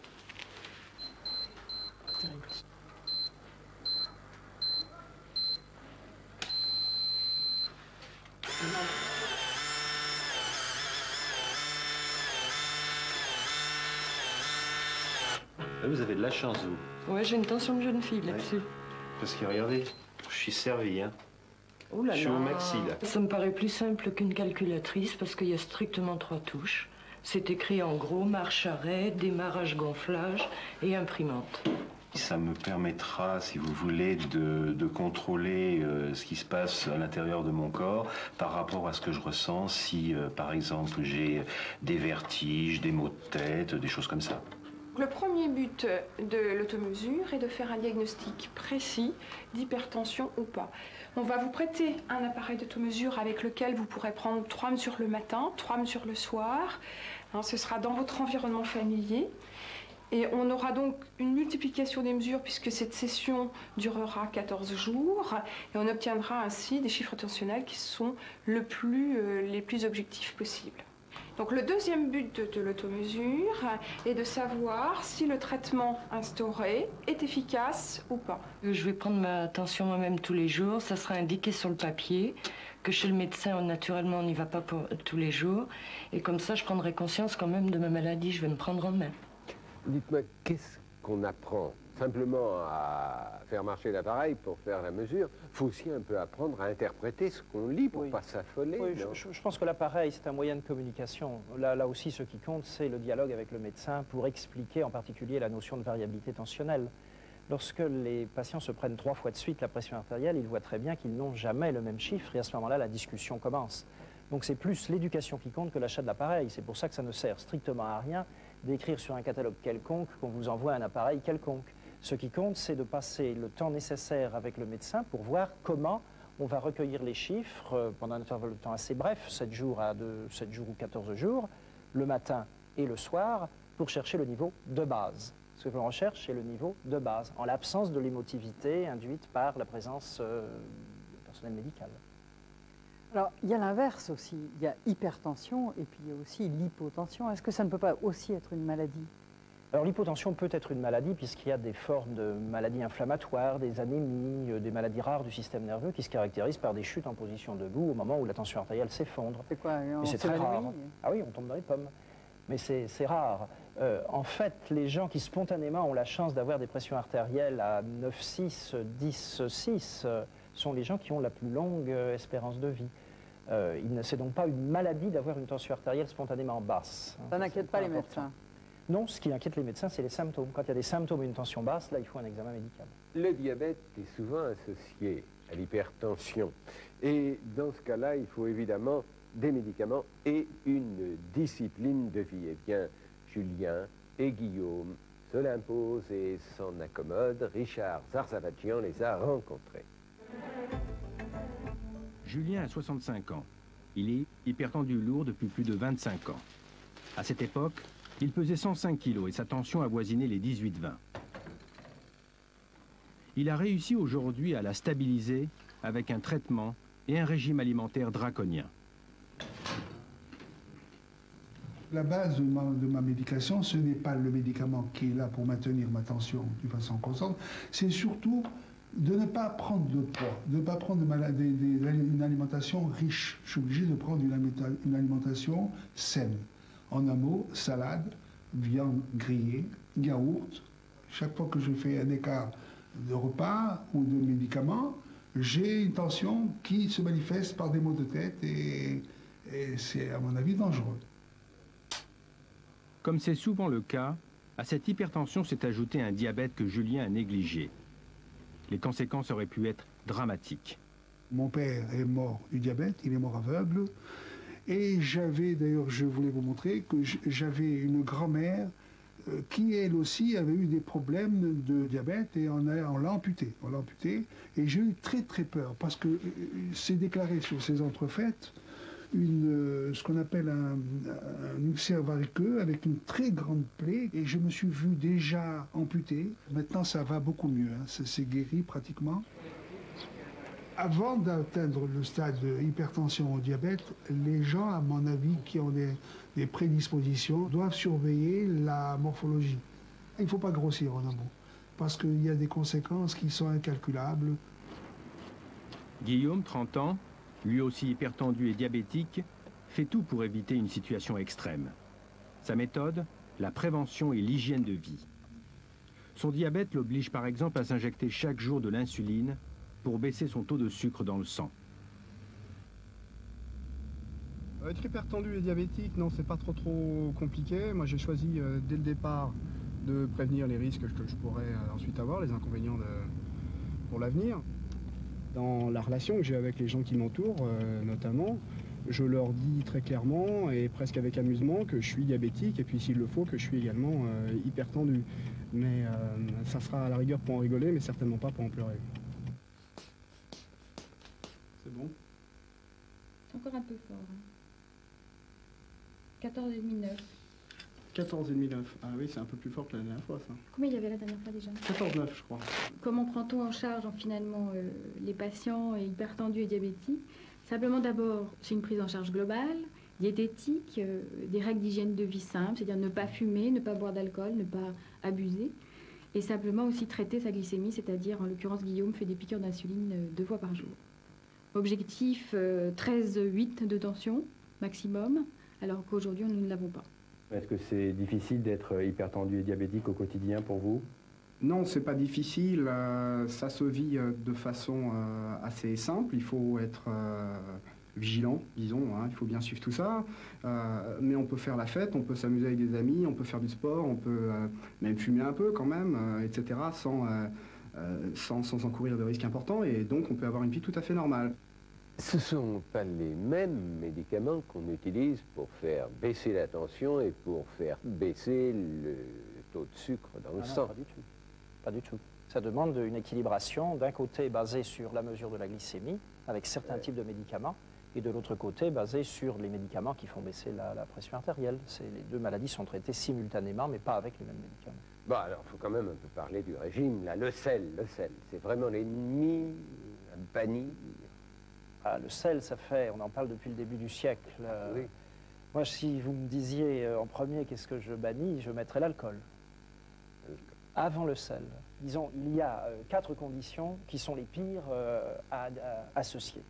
Speaker 15: Vous avez de la chance, vous.
Speaker 16: Ouais, j'ai une tension de jeune fille là-dessus.
Speaker 15: Parce que regardez, je suis servi, hein.
Speaker 16: Oh là là.
Speaker 15: Je suis au maxi, là.
Speaker 16: Ça me paraît plus simple qu'une calculatrice parce qu'il y a strictement 3 touches. C'est écrit en gros, marche-arrêt, démarrage, gonflage et imprimante.
Speaker 15: Ça me permettra, si vous voulez, de contrôler ce qui se passe à l'intérieur de mon corps par rapport à ce que je ressens si, par exemple, j'ai des vertiges, des maux de tête, des choses comme ça.
Speaker 14: Le premier but de l'automesure est de faire un diagnostic précis d'hypertension ou pas. On va vous prêter un appareil d'automesure avec lequel vous pourrez prendre 3 mesures le matin, 3 mesures le soir. Hein, ce sera dans votre environnement familier. Et on aura donc une multiplication des mesures puisque cette session durera 14 jours. Et on obtiendra ainsi des chiffres tensionnels qui sont les plus objectifs possibles. Donc le deuxième but de l'automesure est de savoir si le traitement instauré est efficace ou pas.
Speaker 16: Je vais prendre ma tension moi-même tous les jours. Ça sera indiqué sur le papier que chez le médecin, naturellement, on n'y va pas tous les jours. Et comme ça, je prendrai conscience quand même de ma maladie. Je vais me prendre en main.
Speaker 1: Dites-moi, qu'est-ce qu'on apprend? Simplement à faire marcher l'appareil pour faire la mesure. Il faut aussi un peu apprendre à interpréter ce qu'on lit pour ne pas s'affoler.
Speaker 8: Oui, je pense que l'appareil, c'est un moyen de communication. Là aussi, ce qui compte, c'est le dialogue avec le médecin pour expliquer en particulier la notion de variabilité tensionnelle. Lorsque les patients se prennent 3 fois de suite la pression artérielle, ils voient très bien qu'ils n'ont jamais le même chiffre et à ce moment-là, la discussion commence. Donc c'est plus l'éducation qui compte que l'achat de l'appareil. C'est pour ça que ça ne sert strictement à rien d'écrire sur un catalogue quelconque qu'on vous envoie un appareil quelconque. Ce qui compte, c'est de passer le temps nécessaire avec le médecin pour voir comment on va recueillir les chiffres pendant un intervalle de temps assez bref, 7 jours ou 14 jours, le matin et le soir, pour chercher le niveau de base. Ce que l'on recherche, c'est le niveau de base, en l'absence de l'émotivité induite par la présence du personnel médical.
Speaker 2: Alors, il y a l'inverse aussi. Il y a hypertension et puis il y a aussi l'hypotension. Est-ce que ça ne peut pas aussi être une maladie ?
Speaker 8: Alors l'hypotension peut être une maladie puisqu'il y a des formes de maladies inflammatoires, des anémies, des maladies rares du système nerveux qui se caractérisent par des chutes en position debout au moment où la tension artérielle s'effondre.
Speaker 2: C'est quoi?
Speaker 8: Et c'est très rare. Ah oui, on tombe dans les pommes. Mais c'est rare. En fait, les gens qui spontanément ont la chance d'avoir des pressions artérielles à 9,6, 10,6 sont les gens qui ont la plus longue espérance de vie. C'est donc pas une maladie d'avoir une tension artérielle spontanément basse.
Speaker 2: Ça n'inquiète pas les médecins.
Speaker 8: Non, ce qui inquiète les médecins, c'est les symptômes. Quand il y a des symptômes et une tension basse, là, il faut un examen médical.
Speaker 1: Le diabète est souvent associé à l'hypertension. Et dans ce cas-là, il faut évidemment des médicaments et une discipline de vie. Eh bien, Julien et Guillaume se l'imposent et s'en accommodent. Richard Zarzavadjian les a rencontrés.
Speaker 17: Julien a 65 ans. Il est hypertendu lourd depuis plus de 25 ans. À cette époque, il pesait 105 kg et sa tension avoisinait les 18-20. Il a réussi aujourd'hui à la stabiliser avec un traitement et un régime alimentaire draconien.
Speaker 18: La base de ma médication, ce n'est pas le médicament qui est là pour maintenir ma tension de façon constante, c'est surtout de ne pas prendre de poids, de ne pas prendre une alimentation riche. Je suis obligé de prendre une alimentation saine. En un mot, salade, viande grillée, yaourt. Chaque fois que je fais un écart de repas ou de médicaments, j'ai une tension qui se manifeste par des maux de tête et c'est, à mon avis, dangereux.
Speaker 17: Comme c'est souvent le cas, à cette hypertension s'est ajouté un diabète que Julien a négligé. Les conséquences auraient pu être dramatiques.
Speaker 18: Mon père est mort du diabète, il est mort aveugle. Et j'avais, d'ailleurs, je voulais vous montrer que j'avais une grand-mère qui, elle aussi, avait eu des problèmes de diabète et on l'a amputée. On l'a amputée et j'ai eu très très peur parce que c'est déclaré sur ces entrefaites ce qu'on appelle un ulcère variqueux avec une très grande plaie et je me suis vu déjà amputé. Maintenant, ça va beaucoup mieux, hein. C'est guéri pratiquement. Avant d'atteindre le stade de hypertension ou diabète, les gens, à mon avis, qui ont des prédispositions, doivent surveiller la morphologie. Il ne faut pas grossir en un mot, parce qu'il y a des conséquences qui sont incalculables.
Speaker 17: Guillaume, 30 ans, lui aussi hypertendu et diabétique, fait tout pour éviter une situation extrême. Sa méthode, la prévention et l'hygiène de vie. Son diabète l'oblige par exemple à s'injecter chaque jour de l'insuline pour baisser son taux de sucre dans le sang.
Speaker 19: Être hypertendu et diabétique, non, c'est pas trop compliqué. Moi, j'ai choisi dès le départ de prévenir les risques que je pourrais ensuite avoir, les inconvénients pour l'avenir. Dans la relation que j'ai avec les gens qui m'entourent, notamment, je leur dis très clairement et presque avec amusement que je suis diabétique et puis s'il le faut que je suis également hypertendu. Mais ça sera à la rigueur pour en rigoler, mais certainement pas pour en pleurer. C'est bon?
Speaker 7: C'est encore un peu fort. Hein. 14,5 9.
Speaker 19: 14,5 9. Ah oui, c'est un peu plus fort que la dernière fois, ça.
Speaker 7: Combien il y avait la dernière fois déjà?
Speaker 19: 14,9, je crois.
Speaker 7: Comment prend-on en charge finalement les patients hypertendus et diabétiques? Simplement d'abord, c'est une prise en charge globale, diététique, des règles d'hygiène de vie simples, c'est-à-dire ne pas fumer, ne pas boire d'alcool, ne pas abuser. Et simplement aussi traiter sa glycémie, c'est-à-dire en l'occurrence Guillaume fait des piqûres d'insuline 2 fois par jour. Objectif 13,8 de tension maximum, alors qu'aujourd'hui nous ne l'avons pas.
Speaker 20: Est-ce que c'est difficile d'être hypertendu et diabétique au quotidien pour vous?
Speaker 19: Non, c'est pas difficile. Ça se vit de façon assez simple. Il faut être vigilant, disons. Hein, il faut bien suivre tout ça. Mais on peut faire la fête, on peut s'amuser avec des amis, on peut faire du sport, on peut même fumer un peu quand même, etc. Sans encourir de risques importants. Et donc, on peut avoir une vie tout à fait normale.
Speaker 1: Ce ne sont pas les mêmes médicaments qu'on utilise pour faire baisser la tension et pour faire baisser le taux de sucre dans le sang.
Speaker 8: Pas du tout. Pas du tout. Ça demande une équilibration, d'un côté basée sur la mesure de la glycémie, avec certains types de médicaments, et de l'autre côté basée sur les médicaments qui font baisser la pression artérielle. Les deux maladies sont traitées simultanément, mais pas avec les mêmes médicaments.
Speaker 1: Bon, alors, il faut quand même un peu parler du régime. Là, le sel, c'est vraiment l'ennemi à bannir.
Speaker 8: Ah, le sel, ça fait, on en parle depuis le début du siècle.
Speaker 1: Oui.
Speaker 8: Moi, si vous me disiez en premier qu'est-ce que je bannis, je mettrais l'alcool. Avant le sel. Disons, il y a 4 conditions qui sont les pires à associer.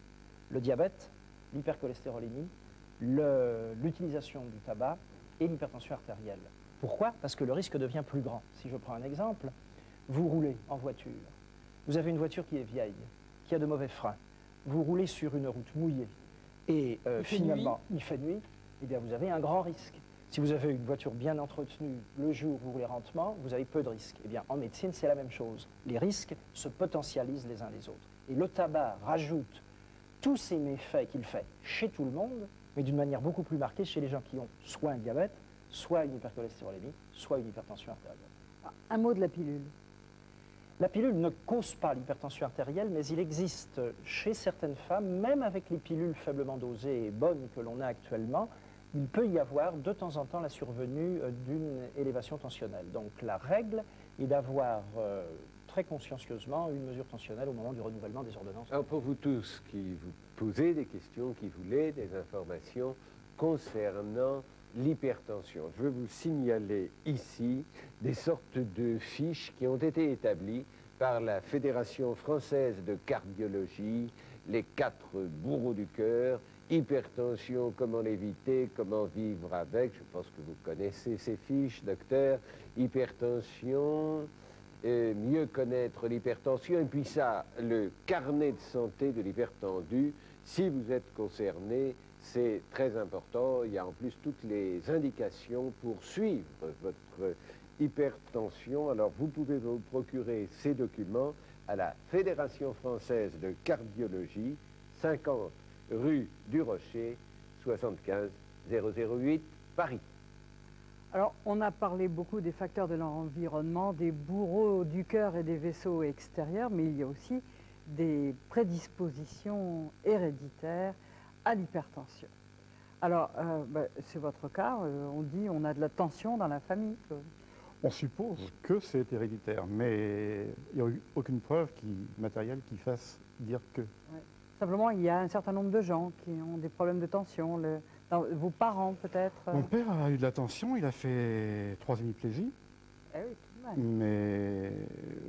Speaker 8: Le diabète, l'hypercholestérolémie, l'utilisation du tabac et l'hypertension artérielle. Pourquoi? Parce que le risque devient plus grand. Si je prends un exemple, vous roulez en voiture. Vous avez une voiture qui est vieille, qui a de mauvais freins. Vous roulez sur une route mouillée et finalement il fait nuit, eh bien vous avez un grand risque. Si vous avez une voiture bien entretenue le jour, vous roulez lentement, vous avez peu de risques. Eh bien en médecine c'est la même chose. Les risques se potentialisent les uns les autres. Et le tabac rajoute tous ces méfaits qu'il fait chez tout le monde, mais d'une manière beaucoup plus marquée chez les gens qui ont soit un diabète, soit une hypercholestérolémie, soit une hypertension artérielle.
Speaker 2: Un mot de la pilule.
Speaker 8: La pilule ne cause pas l'hypertension artérielle, mais il existe chez certaines femmes, même avec les pilules faiblement dosées et bonnes que l'on a actuellement, il peut y avoir de temps en temps la survenue d'une élévation tensionnelle. Donc la règle est d'avoir très consciencieusement une mesure tensionnelle au moment du renouvellement des ordonnances.
Speaker 1: Alors pour vous tous qui vous posez des questions, qui voulez des informations concernant l'hypertension, je veux vous signaler ici des sortes de fiches qui ont été établies par la Fédération française de cardiologie, les 4 bourreaux du cœur, hypertension, comment l'éviter, comment vivre avec, je pense que vous connaissez ces fiches, docteur, hypertension, mieux connaître l'hypertension, et puis ça, le carnet de santé de l'hypertendu, si vous êtes concerné, c'est très important, il y a en plus toutes les indications pour suivre votre hypertension. Alors vous pouvez vous procurer ces documents à la Fédération française de cardiologie, 50 rue du Rocher, 75 008, Paris.
Speaker 2: Alors, on a parlé beaucoup des facteurs de l'environnement, des bourreaux du cœur et des vaisseaux extérieurs, mais il y a aussi des prédispositions héréditaires à l'hypertension. Alors, c'est votre cas, on dit on a de la tension dans la famille.
Speaker 21: On suppose que c'est héréditaire, mais il n'y a eu aucune preuve matérielle qui fasse dire que.
Speaker 2: Ouais. Simplement, il y a un certain nombre de gens qui ont des problèmes de tension. Vos parents, peut-être.
Speaker 21: Mon père a eu de la tension, il a fait 3 hémiplégies.
Speaker 2: Eh oui, tout de même.
Speaker 21: Mais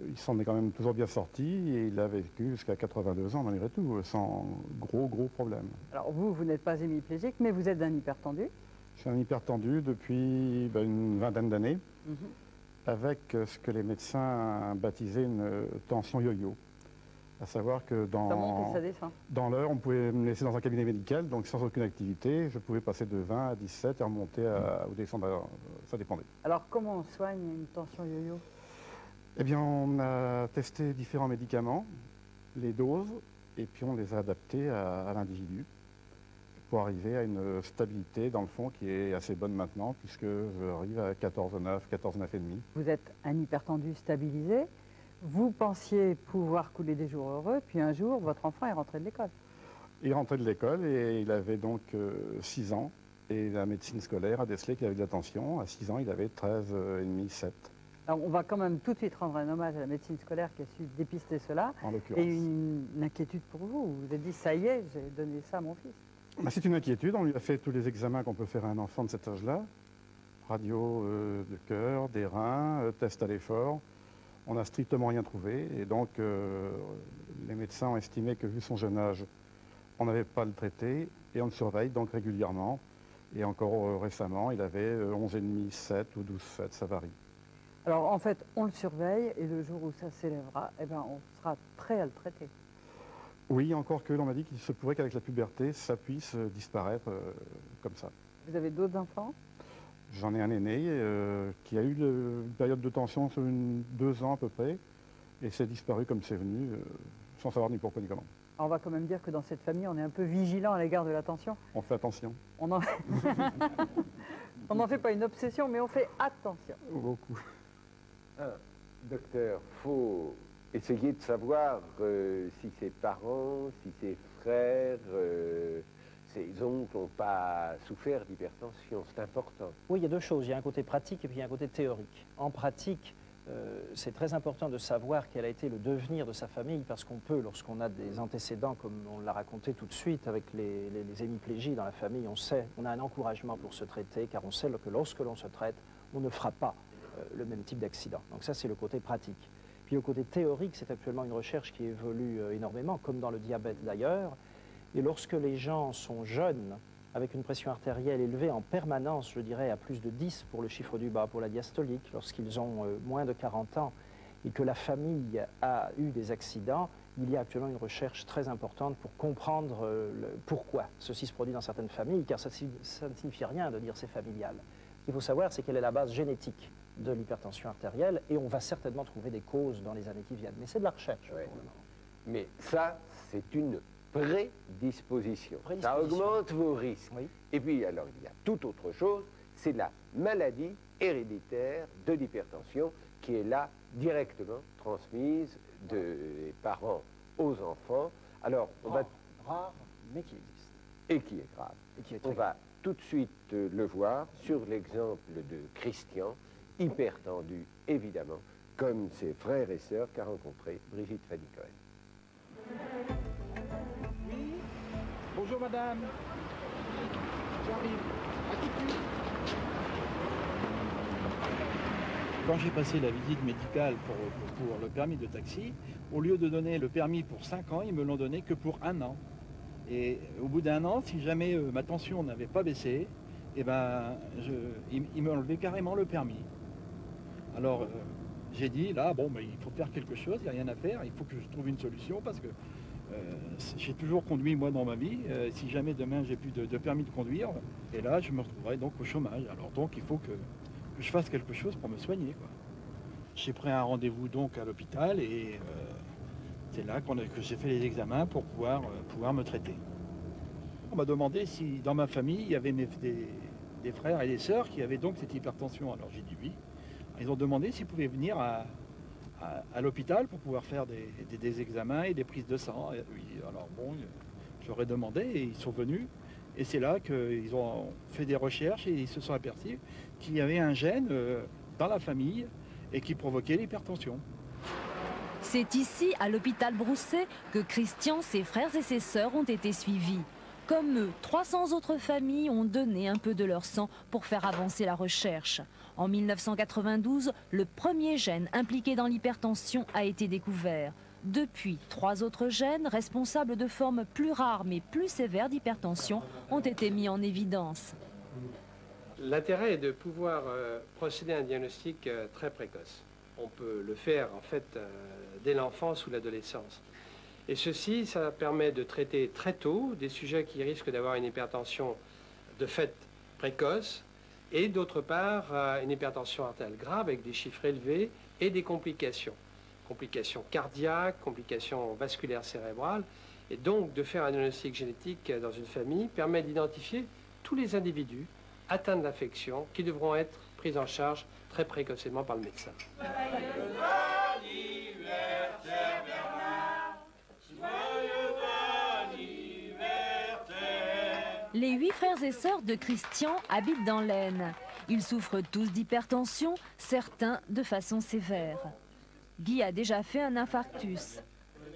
Speaker 21: il s'en est quand même toujours bien sorti et il a vécu jusqu'à 82 ans malgré tout, sans gros problèmes.
Speaker 2: Alors vous n'êtes pas hémiplégique, mais vous êtes un hypertendu.
Speaker 21: Je suis un hypertendu depuis une vingtaine d'années, avec ce que les médecins baptisaient une tension yo-yo. À savoir que
Speaker 2: Ça monte et ça descend.
Speaker 21: dans l'heure, on pouvait me laisser dans un cabinet médical, donc sans aucune activité. Je pouvais passer de 20 à 17 et remonter ou descendre, ça dépendait.
Speaker 2: Alors comment on soigne une tension yo-yo?
Speaker 21: Eh bien, on a testé différents médicaments, les doses, et puis on les a adaptés à l'individu pour arriver à une stabilité, dans le fond, qui est assez bonne maintenant, puisque j'arrive à 14,9, 14,9,5.
Speaker 2: Vous êtes un hypertendu stabilisé. Vous pensiez pouvoir couler des jours heureux, puis un jour, votre enfant est rentré de l'école.
Speaker 21: Il rentrait de l'école et il avait donc 6 ans. Et la médecine scolaire a décelé qu'il avait de la tension. À 6 ans, il avait 13,5, 7.
Speaker 2: Alors, on va quand même tout de suite rendre un hommage à la médecine scolaire qui a su dépister cela.
Speaker 21: En l'occurrence.
Speaker 2: Et une inquiétude pour vous. Vous vous êtes dit, ça y est, j'ai donné ça à mon fils.
Speaker 21: C'est une inquiétude. On lui a fait tous les examens qu'on peut faire à un enfant de cet âge-là. Radio de cœur, des reins, test à l'effort. On n'a strictement rien trouvé. Et donc, les médecins ont estimé que, vu son jeune âge, on n'avait pas à le traiter. Et on le surveille donc régulièrement. Et encore récemment, il avait 11,5, 7 ou 12,7, ça varie.
Speaker 2: Alors, en fait, on le surveille et le jour où ça s'élèvera, eh ben, on sera prêt à le traiter.
Speaker 21: Oui, encore que l'on m'a dit qu'il se pourrait qu'avec la puberté, ça puisse disparaître comme ça.
Speaker 2: Vous avez d'autres enfants?
Speaker 21: J'en ai un aîné qui a eu une période de tension sur 2 ans à peu près, et c'est disparu comme c'est venu, sans savoir ni pourquoi ni comment.
Speaker 2: Alors, on va quand même dire que dans cette famille, on est un peu vigilant à l'égard de la tension.
Speaker 21: On fait attention.
Speaker 2: On n'en fait pas une obsession, mais on fait attention.
Speaker 21: Beaucoup.
Speaker 1: Docteur, il faut essayer de savoir si ses parents, si ses frères, ses oncles n'ont pas souffert d'hypertension. C'est important.
Speaker 8: Oui, il y a 2 choses. Il y a un côté pratique et puis il y a un côté théorique. En pratique, c'est très important de savoir quel a été le devenir de sa famille, parce qu'on peut, lorsqu'on a des antécédents, comme on l'a raconté tout de suite avec les hémiplégies dans la famille, on a un encouragement pour se traiter, car on sait que lorsque l'on se traite, on ne fera pas le même type d'accident. Donc ça, c'est le côté pratique. Puis le côté théorique, c'est actuellement une recherche qui évolue énormément, comme dans le diabète d'ailleurs. Et lorsque les gens sont jeunes, avec une pression artérielle élevée en permanence, je dirais à plus de 10 pour le chiffre du bas, pour la diastolique, lorsqu'ils ont moins de 40 ans, et que la famille a eu des accidents, il y a actuellement une recherche très importante pour comprendre pourquoi ceci se produit dans certaines familles, car ça ne signifie rien de dire c'est familial. Ce qu'il faut savoir, c'est quelle est la base génétique de l'hypertension artérielle, et on va certainement trouver des causes dans les années qui viennent. Mais c'est de la recherche.
Speaker 1: Ouais. Mais ça, c'est une prédisposition. Ça augmente vos risques. Oui. Et puis, alors, il y a toute autre chose, c'est la maladie héréditaire de l'hypertension qui est là directement transmise des parents aux enfants. Alors, on va...
Speaker 8: Rare, mais qui existe.
Speaker 1: Et qui est grave.
Speaker 8: Et qui est
Speaker 1: on va tout de suite le voir sur l'exemple de Christian, hypertendu, évidemment, comme ses frères et sœurs qu'a rencontré Brigitte Fanny-Cohen.
Speaker 22: Oui. Bonjour madame. J'arrive. À tout de suite.
Speaker 5: Quand j'ai passé la visite médicale pour le permis de taxi, au lieu de donner le permis pour 5 ans, ils me l'ont donné que pour 1 an. Et au bout d'1 an, si jamais ma tension n'avait pas baissé, eh ben, ils me enlevaient carrément le permis. Alors j'ai dit, là, bon, ben, il faut faire quelque chose, il n'y a rien à faire, il faut que je trouve une solution parce que j'ai toujours conduit moi dans ma vie. Si jamais demain j'ai plus de permis de conduire, et là je me retrouverai donc au chômage. Alors donc il faut que je fasse quelque chose pour me soigner, quoi. J'ai pris un rendez-vous donc à l'hôpital et c'est là que j'ai fait les examens pour pouvoir me traiter. On m'a demandé si dans ma famille il y avait des frères et des sœurs qui avaient donc cette hypertension. Alors j'ai dit oui. Ils ont demandé s'ils pouvaient venir à l'hôpital pour pouvoir faire des examens et des prises de sang. Et oui, alors bon, j'aurais demandé et ils sont venus. Et c'est là qu'ils ont fait des recherches et ils se sont aperçus qu'il y avait un gène dans la famille et qui provoquait l'hypertension.
Speaker 6: C'est ici, à l'hôpital Broussais, que Christian, ses frères et ses sœurs ont été suivis. Comme eux, 300 autres familles ont donné un peu de leur sang pour faire avancer la recherche. En 1992, le premier gène impliqué dans l'hypertension a été découvert. Depuis, 3 autres gènes, responsables de formes plus rares mais plus sévères d'hypertension, ont été mis en évidence.
Speaker 23: L'intérêt est de pouvoir procéder à un diagnostic très précoce. On peut le faire en fait dès l'enfance ou l'adolescence. Et ceci, ça permet de traiter très tôt des sujets qui risquent d'avoir une hypertension de fait précoce et d'autre part une hypertension artérielle grave avec des chiffres élevés et des complications. Complications cardiaques, complications vasculaires cérébrales. Et donc de faire un diagnostic génétique dans une famille permet d'identifier tous les individus atteints de l'infection qui devront être pris en charge très précocement par le médecin.
Speaker 6: Les 8 frères et sœurs de Christian habitent dans l'Aisne. Ils souffrent tous d'hypertension, certains de façon sévère. Guy a déjà fait un infarctus.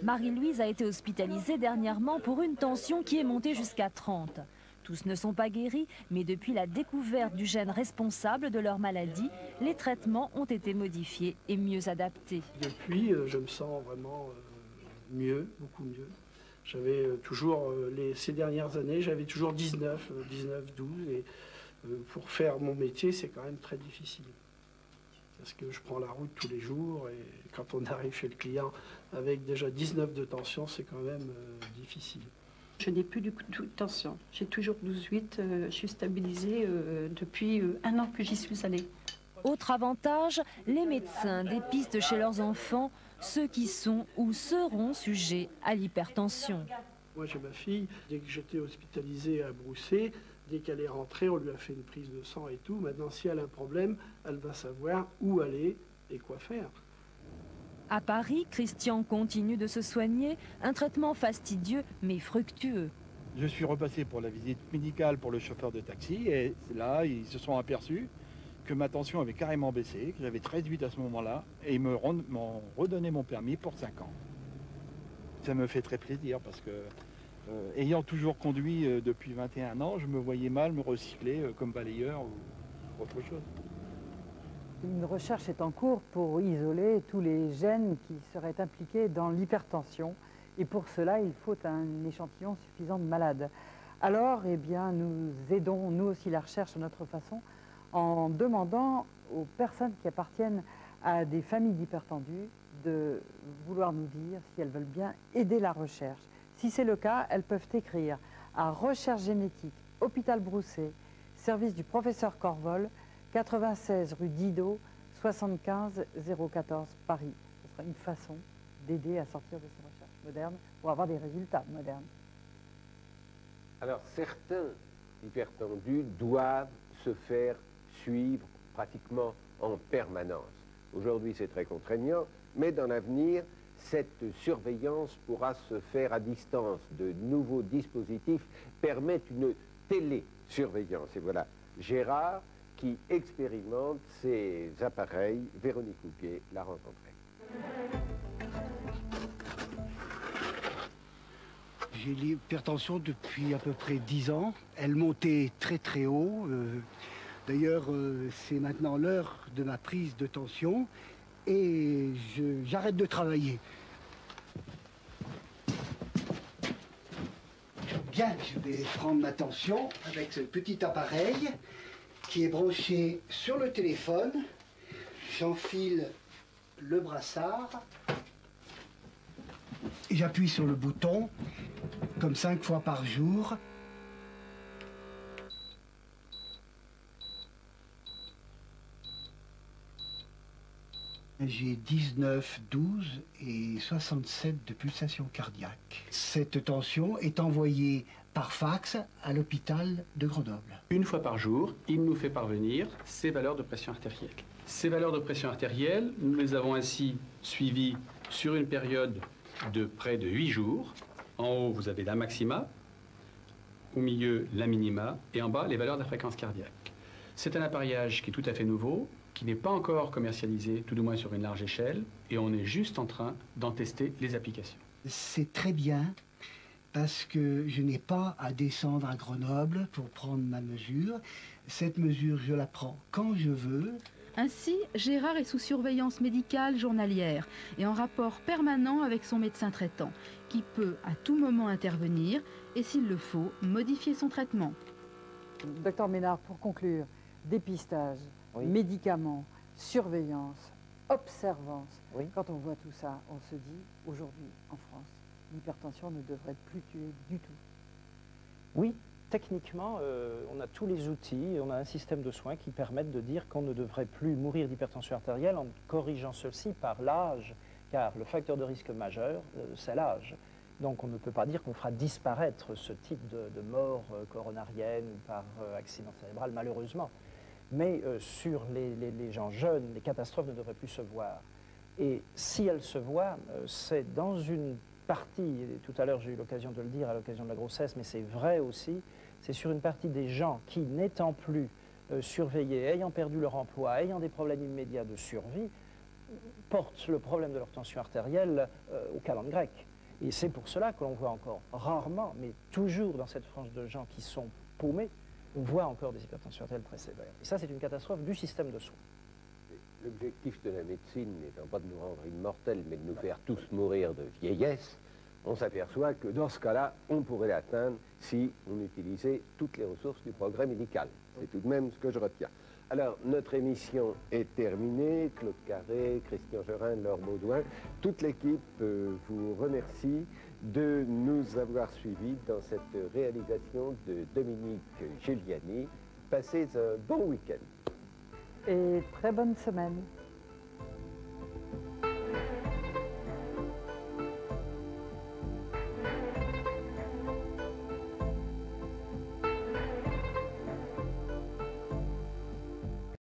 Speaker 6: Marie-Louise a été hospitalisée dernièrement pour une tension qui est montée jusqu'à 30. Tous ne sont pas guéris, mais depuis la découverte du gène responsable de leur maladie, les traitements ont été modifiés et mieux adaptés.
Speaker 24: Depuis, je me sens vraiment mieux, beaucoup mieux. J'avais toujours, ces dernières années, j'avais toujours 19, 12, et pour faire mon métier, c'est quand même très difficile. Parce que je prends la route tous les jours, et quand on arrive chez le client avec déjà 19 de tension, c'est quand même difficile.
Speaker 25: Je n'ai plus du tout de tension. J'ai toujours 12,8. Je suis stabilisée depuis 1 an que j'y suis allée.
Speaker 6: Autre avantage, les médecins dépistent chez leurs enfants ceux qui sont ou seront sujets à l'hypertension.
Speaker 24: Moi j'ai ma fille, dès que j'étais hospitalisée à Broussais, dès qu'elle est rentrée, on lui a fait une prise de sang et tout. Maintenant si elle a un problème, elle va savoir où aller et quoi faire.
Speaker 6: À Paris, Christian continue de se soigner, un traitement fastidieux mais fructueux.
Speaker 5: Je suis repassé pour la visite médicale pour le chauffeur de taxi et là, ils se sont aperçus que ma tension avait carrément baissé, que j'avais 13,8 à ce moment-là et ils m'ont redonné mon permis pour 5 ans. Ça me fait très plaisir parce que, ayant toujours conduit depuis 21 ans, je me voyais mal me recycler comme balayeur ou autre chose.
Speaker 2: Une recherche est en cours pour isoler tous les gènes qui seraient impliqués dans l'hypertension. Et pour cela, il faut un échantillon suffisant de malades. Alors, eh bien, nous aidons, nous aussi, la recherche à notre façon, en demandant aux personnes qui appartiennent à des familles d'hypertendus de vouloir nous dire si elles veulent bien aider la recherche. Si c'est le cas, elles peuvent écrire à Recherche Génétique, Hôpital Broussais, service du professeur Corvol, 96 rue Didot, 75 014 Paris. Ce sera une façon d'aider à sortir de ces recherches modernes pour avoir des résultats modernes.
Speaker 1: Alors certains hypertendus doivent se faire suivre pratiquement en permanence. Aujourd'hui c'est très contraignant, mais dans l'avenir cette surveillance pourra se faire à distance. De nouveaux dispositifs permettent une télésurveillance. Et voilà Gérard qui expérimente ces appareils. Véronique Houquet l'a rencontré.
Speaker 26: J'ai l'hypertension depuis à peu près 10 ans. Elle montait très très haut.
Speaker 3: D'ailleurs, c'est maintenant l'heure de ma prise de tension et j'arrête de travailler. Bien, je vais prendre ma tension avec ce petit appareil qui est branché sur le téléphone. J'enfile le brassard. J'appuie sur le bouton, comme 5 fois par jour. J'ai 19, 12 et 67 de pulsations cardiaques. Cette tension est envoyée par fax à l'hôpital de Grenoble.
Speaker 4: Une fois par jour, il nous fait parvenir ces valeurs de pression artérielle. Ces valeurs de pression artérielle, nous les avons ainsi suivies sur une période de près de 8 jours. En haut, vous avez la maxima, au milieu, la minima, et en bas, les valeurs de la fréquence cardiaque. C'est un appareillage qui est tout à fait nouveau, qui n'est pas encore commercialisé, tout du moins sur une large échelle, et on est juste en train d'en tester les applications.
Speaker 3: C'est très bien, parce que je n'ai pas à descendre à Grenoble pour prendre ma mesure. Cette mesure, je la prends quand je veux.
Speaker 10: Ainsi, Gérard est sous surveillance médicale journalière et en rapport permanent avec son médecin traitant, qui peut à tout moment intervenir et, s'il le faut, modifier son traitement.
Speaker 2: Docteur Ménard, pour conclure, dépistage, médicaments, surveillance, observance. Quand on voit tout ça, on se dit, aujourd'hui, en France, l'hypertension ne devrait plus tuer du tout.
Speaker 8: Oui, techniquement, on a tous les outils, on a un système de soins qui permettent de dire qu'on ne devrait plus mourir d'hypertension artérielle en corrigeant ceci par l'âge, car le facteur de risque majeur, c'est l'âge. Donc on ne peut pas dire qu'on fera disparaître ce type de mort coronarienne ou par accident cérébral, malheureusement. Mais sur les gens jeunes, les catastrophes ne devraient plus se voir. Et si elles se voient, c'est dans une partie, et tout à l'heure j'ai eu l'occasion de le dire à l'occasion de la grossesse, mais c'est vrai aussi, c'est sur une partie des gens qui, n'étant plus surveillés, ayant perdu leur emploi, ayant des problèmes immédiats de survie, portent le problème de leur tension artérielle aux calendes grecques. Et c'est pour cela que l'on voit encore rarement, mais toujours dans cette frange de gens qui sont paumés, on voit encore des hypertensions artérielles très sévères. Et ça, c'est une catastrophe du système de soins.
Speaker 1: L'objectif de la médecine n'étant pas de nous rendre immortels, mais de nous faire tous mourir de vieillesse, on s'aperçoit que dans ce cas-là, on pourrait l'atteindre si on utilisait toutes les ressources du progrès médical. C'est tout de même ce que je retiens. Alors, notre émission est terminée. Claude Carré, Christian Gerin, Laure Baudouin, toute l'équipe vous remercie de nous avoir suivis dans cette réalisation de Dominique Giuliani. Passez un bon week-end.
Speaker 2: Et très bonne semaine.